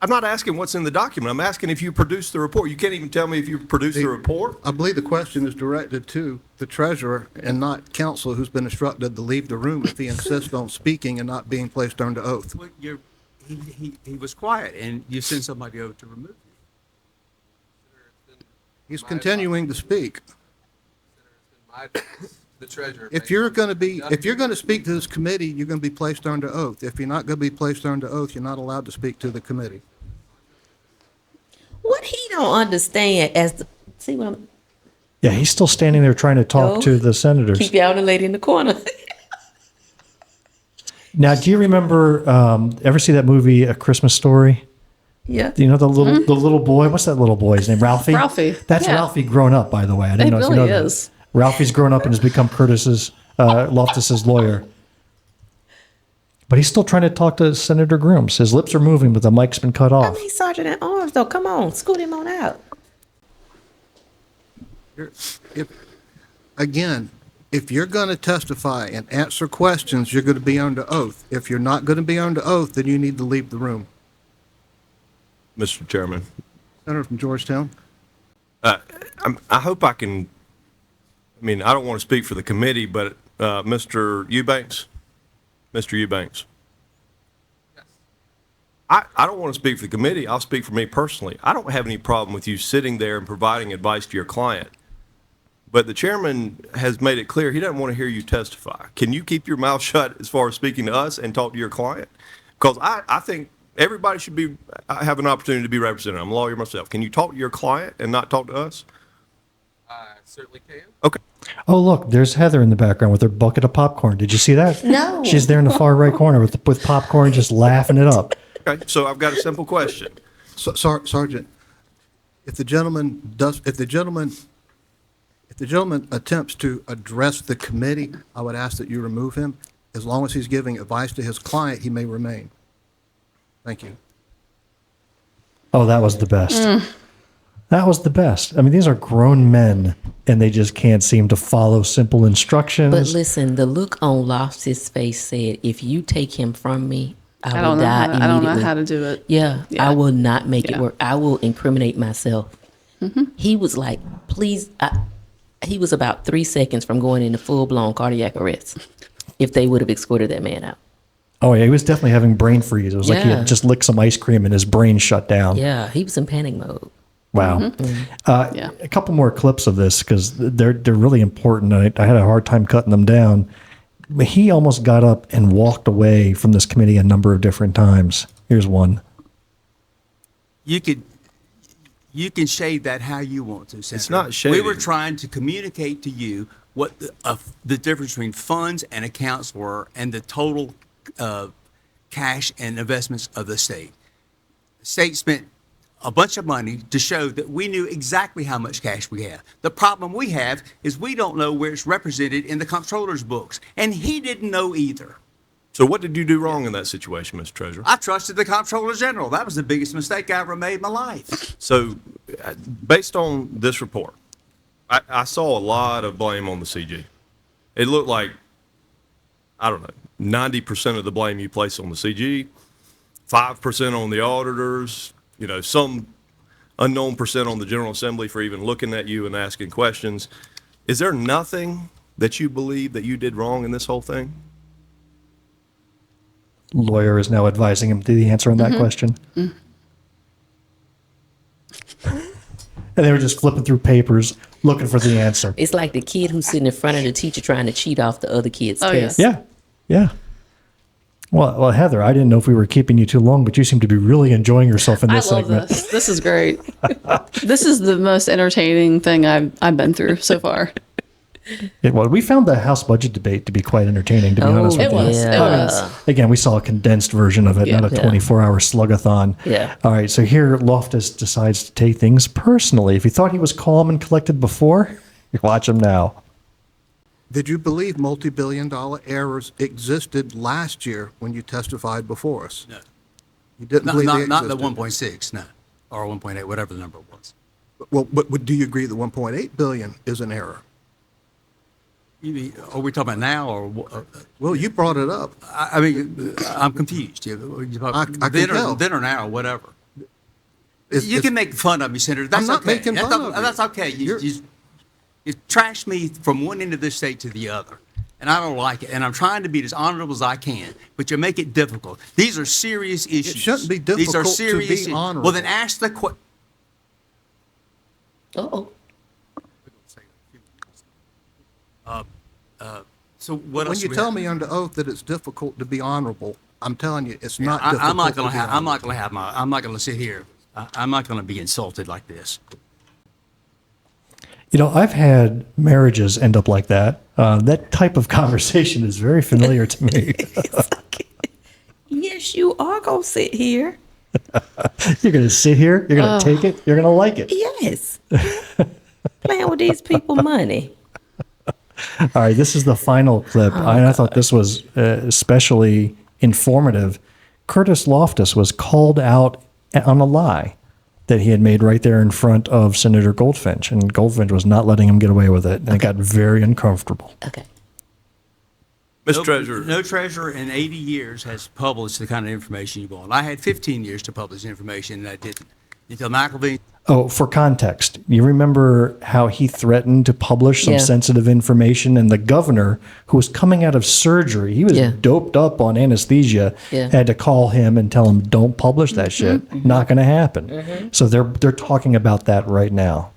I'm not asking what's in the document. I'm asking if you produced the report. You can't even tell me if you produced the report. I believe the question is directed to the treasurer and not counsel, who's been instructed to leave the room if he insists on speaking and not being placed under oath. Well, he was quiet, and you send somebody over to remove him. He's continuing to speak. The treasurer. If you're going to speak to this committee, you're going to be placed under oath. If you're not going to be placed under oath, you're not allowed to speak to the committee. What he don't understand see what I'm Yeah, he's still standing there trying to talk to the senators. keep y'all the lady in the corner. Now, do you remember, ever see that movie, A Christmas Story? Yeah. You know, the little boy, what's that little boy's name? Ralphie? Ralphie, That's yeah. Ralphie grown up, by the way. I didn't It know if you really know is. that. Ralphie's grown up and has become Loftis's lawyer. But he's still trying to talk to Senator Grooms. His lips are moving, but the mic's been cut off. He's sergeant at arms, though. Come on, scoot him on out. If you're going to testify and answer questions, you're going to be under oath. If you're not going to be under oath, then you need to leave the room. Mr. Chairman, Senator from Georgetown. I hope I can, I don't want to speak for the committee, but Mr. Eubanks, I don't want to speak for the committee. I'll speak for me personally. I don't have any problem with you sitting there and providing advice to your client. But the chairman has made it clear he doesn't want to hear you testify. Can you keep your mouth shut as far as speaking to us and talk to your client? Because I think everybody should have an opportunity to be represented. I'm a lawyer myself. Can you talk to your client and not talk to us? I certainly can. Okay. Oh, look, there's Heather in the background with her bucket of popcorn. Did you see that? No. She's there in the far right corner with popcorn, just laughing it up. Okay, so I've got a simple question. Sergeant, if the gentleman attempts to address the committee, I would ask that you remove him. As long as he's giving advice to his client, he may remain. Thank you. Oh, that was the best. That was the best. These are grown men, and they just can't seem to follow simple instructions. But listen, the look on Loftis' face said, if you take him from me, I will die immediately. I don't know how to do it. Yeah, I will not make it work. I will incriminate myself. He was like, please. He was about 3 seconds from going into full-blown cardiac arrest if they would have escorted that man out. Oh, yeah, he was definitely having brain freeze. It was like he had just licked some ice cream and his brain shut down. Yeah, he was in panic mode. Wow. A couple more clips of this because they're really important. I had a hard time cutting them down. He almost got up and walked away from this committee a number of different times. Here's one. You can shade that how you want to, Senator. It's not shading. We were trying to communicate to you what the difference between funds and accounts were and the total cash and investments of the state. The state spent a bunch of money to show that we knew exactly how much cash we have. The problem we have is we don't know where it's represented in the comptroller's books, and he didn't know either. So what did you do wrong in that situation, Mr. Treasurer? I trusted the comptroller general. That was the biggest mistake I ever made in my life. So based on this report, I saw a lot of blame on the CG. It looked like, 90% of the blame you place on the CG, 5% on the auditors, some unknown percent on the General Assembly for even looking at you and asking questions. Is there nothing that you believe that you did wrong in this whole thing? Lawyer is now advising him to the answer on that question. And they were just flipping through papers looking for the answer. It's like the kid who's sitting in front of the teacher trying to cheat off the other kid's test. Yeah. Well, Heather, I didn't know if we were keeping you too long, but you seem to be really enjoying yourself in this I love segment. this. This is great. This is the most entertaining thing I've been through so far. We found the House budget debate to be quite entertaining, to be honest with it you. was. It was. Again, we saw a condensed version of it, not a 24-hour slugathon. Yeah. All right, so here Loftis decides to take things personally. If you thought he was calm and collected before, you watch him now. Did you believe multi-billion-dollar errors existed last year when you testified before us? No. You didn't believe they existed? Not the 1.6, no, or 1.8, whatever the number was. Well, but do you agree that 1.8 billion is an error? Are we talking about now or? Well, you brought it up. I mean, I'm confused. I can tell. Then or now, whatever. It's- You can make fun of me, Senator. That's I'm not okay. making That's fun o- of you. That's okay. You trash me from one end of this state to the other, and I don't like it. And I'm trying to be as honorable as I can, but you make it difficult. These are serious issues. It shouldn't be These are difficult to serious be issues. honorable. Well, then ask the question. Uh-oh. So what When else? you do we tell have? me under oath that it's difficult to be honorable, I'm telling you, it's not I, difficult I'm not going to to be have. I'm not honorable. going to have my. I'm not going to sit here. I'm not going to be insulted like this. You know, I've had marriages end up like that. That type of conversation is very familiar to me. Yes, you are going to sit here. You're going to sit here, you're going to take it, you're going to like it. Yes. Playing with these people money. All right, this is the final clip. I thought this was especially informative. Curtis Loftis was called out on a lie that he had made right there in front of Senator Goldfinch, and Goldfinch was not letting him get away with it, and it got very uncomfortable. Okay. Mr. Treasurer. No treasurer in 80 years has published the kind of information you want. I had 15 years to publish information, and I didn't. Until McElveen. Oh, for context, you remember how he threatened to publish some Yeah. sensitive information, and the governor, who was coming out of surgery, he was Yeah. doped up on anesthesia, Yeah. had to call him and tell him, "Don't publish that shit. Not going to happen." So they're talking about that right now.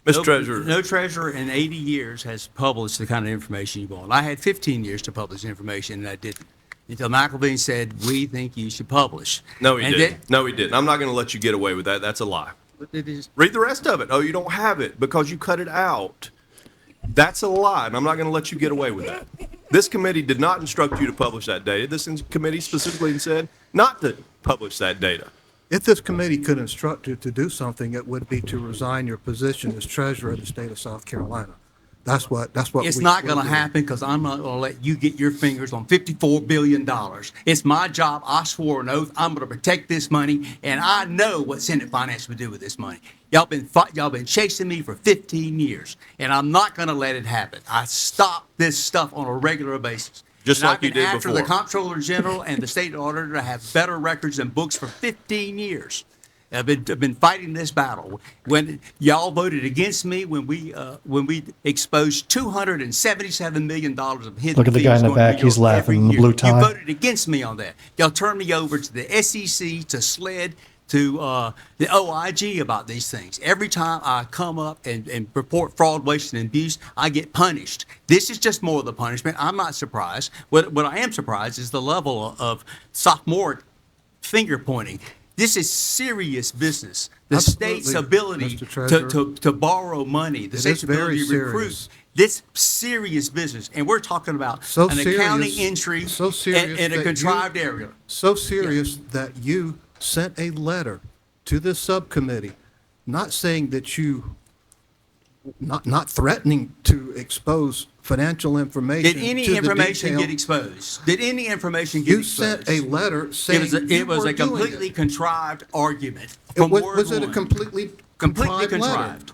Mr. Treasurer. No treasurer in 80 years has published the kind of information you want. I had 15 years to publish information, and I didn't. Until McElveen said, we think you should publish. No, he And didn't. No, he didn't. I'm not going to let you get away with that. That's a lie. It is. Read the rest of it. Oh, you don't have it because you cut it out. That's a lie, and I'm not going to let you get away with that. This committee did not instruct you to publish that data. This committee specifically said not to publish that data. If this committee could instruct you to do something, it would be to resign your position as treasurer of the state of South Carolina. That's what. It's not going to happen because I'm not going to let you get your fingers on $54 billion. It's my job. I swore an oath. I'm going to protect this money, and I know what Senate Finance would do with this money. Y'all been chasing me for 15 years, and I'm not going to let it happen. I stop this stuff on a regular basis. Just And like I've you been did after before. the Comptroller General and the State Auditor to have better records and books for 15 years. I've been fighting this battle. When y'all voted against me, when we exposed $277 million of hidden Look at the guy fees in the going to back. New He's York laughing every in the year. blue tie. You voted against me on that. Y'all turned me over to the SEC, to SLED, to the OIG about these things. Every time I come up and report fraud, waste, and abuse, I get punished. This is just more of the punishment. I'm not surprised. What I am surprised is the level of sophomoric finger pointing. This is serious business. The Absolutely, state's ability Mr. Treasurer. to borrow money, the It state's is very ability to recruit. serious. This serious business, and we're talking about So an serious- accounting entry so serious in that a you- contrived area. So serious that you sent a letter to this subcommittee, not saying that you, not threatening to expose financial information. Did any to the information detail. get exposed? Did any information get You exposed? sent a letter saying It was you a were doing completely it. contrived argument from word Was it a one. completely Completely contrived letter? contrived.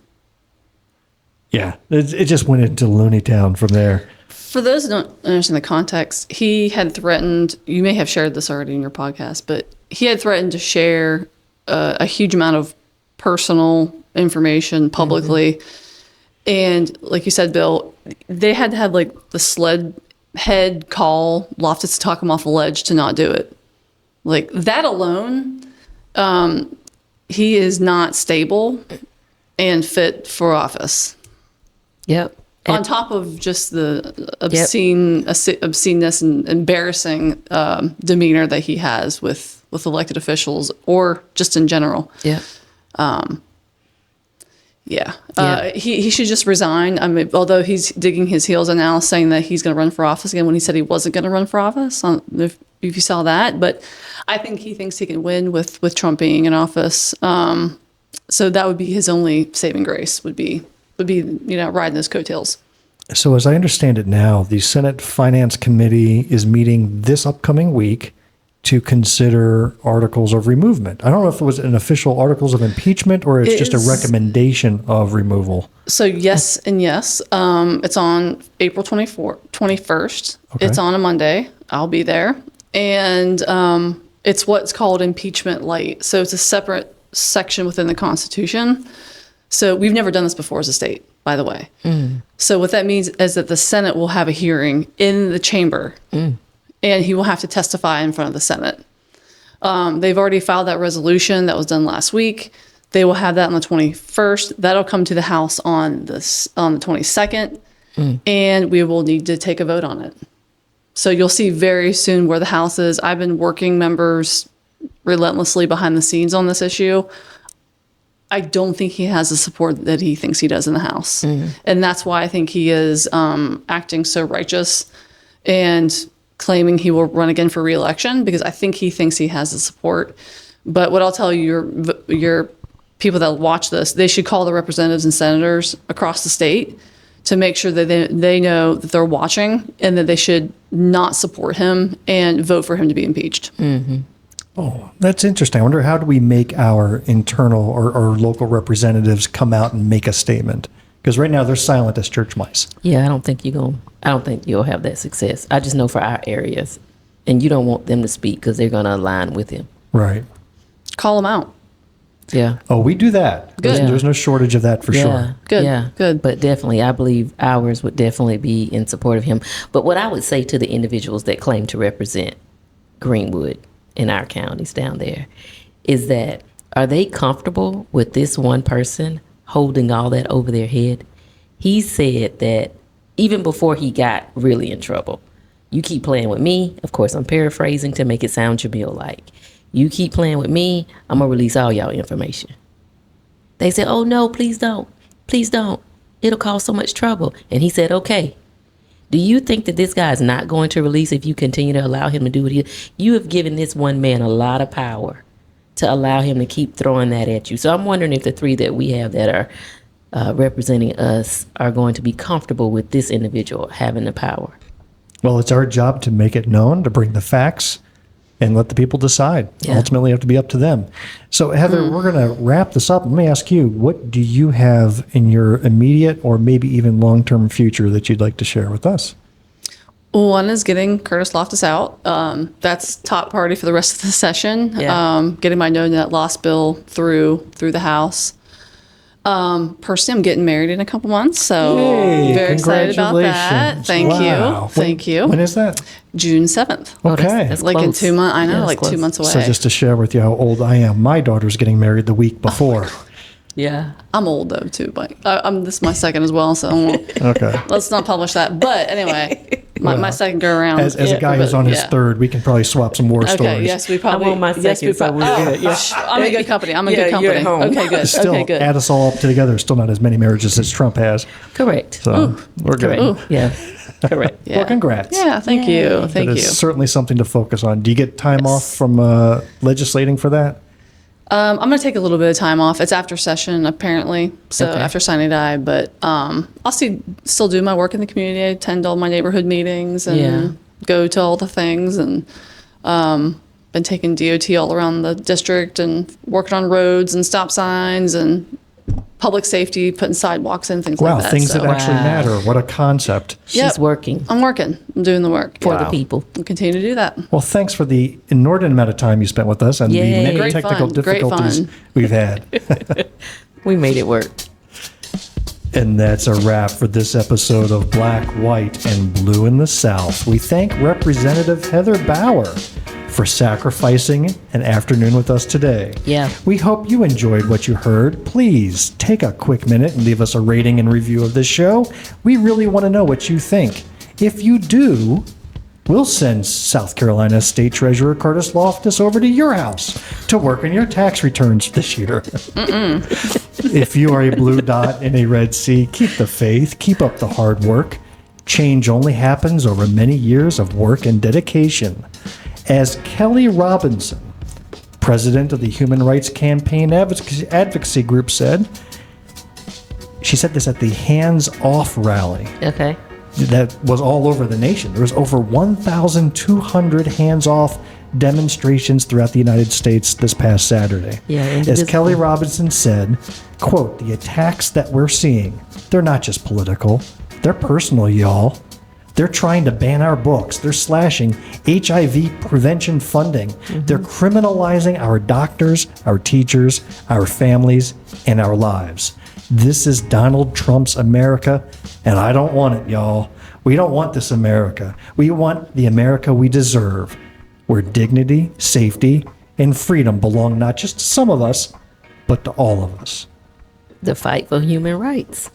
Yeah, it just went into Looney Town from there. For those who don't understand the context, he had threatened, you may have shared this already in your podcast, but he had threatened to share a huge amount of personal information publicly. And like you said, Bill, they had to have like the SLED head call Loftis to talk him off the ledge to not do it. Like that alone, he is not stable and fit for office. Yep. On top of just the obsceneness and embarrassing demeanor that he has with elected officials or just in general. Yeah. He should just resign. I mean, although he's digging his heels in now, saying that he's going to run for office again when he said he wasn't going to run for office. If you saw that, but I think he thinks he can win with Trump being in office. So that would be his only saving grace. Would be riding those coattails. So as I understand it now, the Senate Finance Committee is meeting this upcoming week to consider articles of removal. I don't know if it was an official articles of impeachment or it's just a recommendation of removal. So yes and yes. It's on April 21st. Okay. It's on a Monday. I'll be there. And it's what's called impeachment light. So it's a separate section within the Constitution. So we've never done this before as a state, by the way. So what that means is that the Senate will have a hearing in the chamber. And he will have to testify in front of the Senate. They've already filed that resolution that was done last week. They will have that on the 21st. That'll come to the House on the 22nd, and we will need to take a vote on it. So you'll see very soon where the House is. I've been working members relentlessly behind the scenes on this issue. I don't think he has the support that he thinks he does in the House. And that's why I think he is acting so righteous and claiming he will run again for re-election, because I think he thinks he has the support. But what I'll tell you, your people that watch this, they should call the representatives and senators across the state to make sure that they know that they're watching and that they should not support him and vote for him to be impeached. Oh, that's interesting. I wonder, how do we make our internal or local representatives come out and make a statement? Because right now they're silent as church mice. Yeah, I don't think you'll have that success. I just know for our areas, and you don't want them to speak because they're going to align with him. Right. Call him out. Yeah. Oh, we do that. Good. There's no shortage of that for sure. Good. Yeah. Good. But definitely, I believe ours would definitely be in support of him. But what I would say to the individuals that claim to represent Greenwood in our counties down there is that, are they comfortable with this one person holding all that over their head? He said that even before he got really in trouble, you keep playing with me. Of course, I'm paraphrasing to make it sound Jamil-like. You keep playing with me, I'm going to release all y'all information. They said, oh, no, please don't. Please don't. It'll cause so much trouble. And he said, okay. Do you think that this guy is not going to release if you continue to allow him to do what he does? You have given this one man a lot of power to allow him to keep throwing that at you. So I'm wondering if the three that we have that are representing us are going to be comfortable with this individual having the power. Well, it's our job to make it known, to bring the facts, and let the people decide. Yeah. Ultimately, have to be up to them. So, Heather, we're going to wrap this up. Let me ask you, what do you have in your immediate or maybe even long-term future that you'd like to share with us? One is getting Curtis Loftis out. That's top priority for the rest of the session. Yeah. Getting my no net loss bill through the House. Personally, I'm getting married in a couple months, so Yay, very excited about that. congratulations. Thank Wow. you. Thank you. When is that? June 7th. Okay. That's Like in close. 2 months. I know, Yeah, like that's 2 close. months away. So just to share with you how old I am, my daughter's getting married the week before. Yeah. I'm old though too, but this is my second as well, so I won't, Okay. let's not publish that. But anyway, my second go around. As a guy who's on his third, we can probably swap some war Okay, stories. yes, we probably. I'm on my yes, we second, so we're good. Yeah. I'm in good company. I'm in Yeah, good you're company. at home. Okay, good. Still, Okay, good. add us all up together, still not as many marriages as Trump has. Correct. So we're good. Ooh. Yeah. Correct. Yeah. Well, congrats. Yeah, thank you. That Thank you. is certainly something to focus on. Do you get time off from legislating for that? I'm going to take a little bit of time off. It's after session, apparently, so Okay. after signing die. But I'll still do my work in the community. I attend all my neighborhood meetings and Yeah. go to all the things. And been taking DOT all around the district and working on roads and stop signs and public safety, putting sidewalks in, things Wow, like that. things so. that actually Wow. matter. What a concept. She's Yep. working I'm working. I'm doing the work. for the Yeah. people. I'll continue to do that. Well, thanks for the inordinate amount of time you spent with us and the Yay. many Great technical fun. Great difficulties fun. we've had. We made it work. And that's a wrap for this episode of Black, White, and Blue in the South. We thank Representative Heather Bauer for sacrificing an afternoon with us today. Yeah. We hope you enjoyed what you heard. Please take a quick minute and leave us a rating and review of this show. We really want to know what you think. If you do, we'll send South Carolina State Treasurer Curtis Loftis over to your house to work on your tax returns this year. If you are a blue dot in a red sea, keep the faith, keep up the hard work. Change only happens over many years of work and dedication. As Kelly Robinson, president of the Human Rights Campaign Advocacy Group, said, she said this at the Hands Off rally. Okay. that was all over the nation. There was over 1,200 hands-off demonstrations throughout the United States this past Saturday. Yeah, As Kelly Robinson said, quote, "The attacks that we're seeing, they're not just political, they're personal, y'all. They're trying to ban our books. They're slashing HIV prevention funding. They're criminalizing our doctors, our teachers, our families, and our lives. This is Donald Trump's America, and I don't want it, y'all. We don't want this America. We want the America we deserve, where dignity, safety, and freedom belong not just to some of us, but to all of us." The fight for human rights.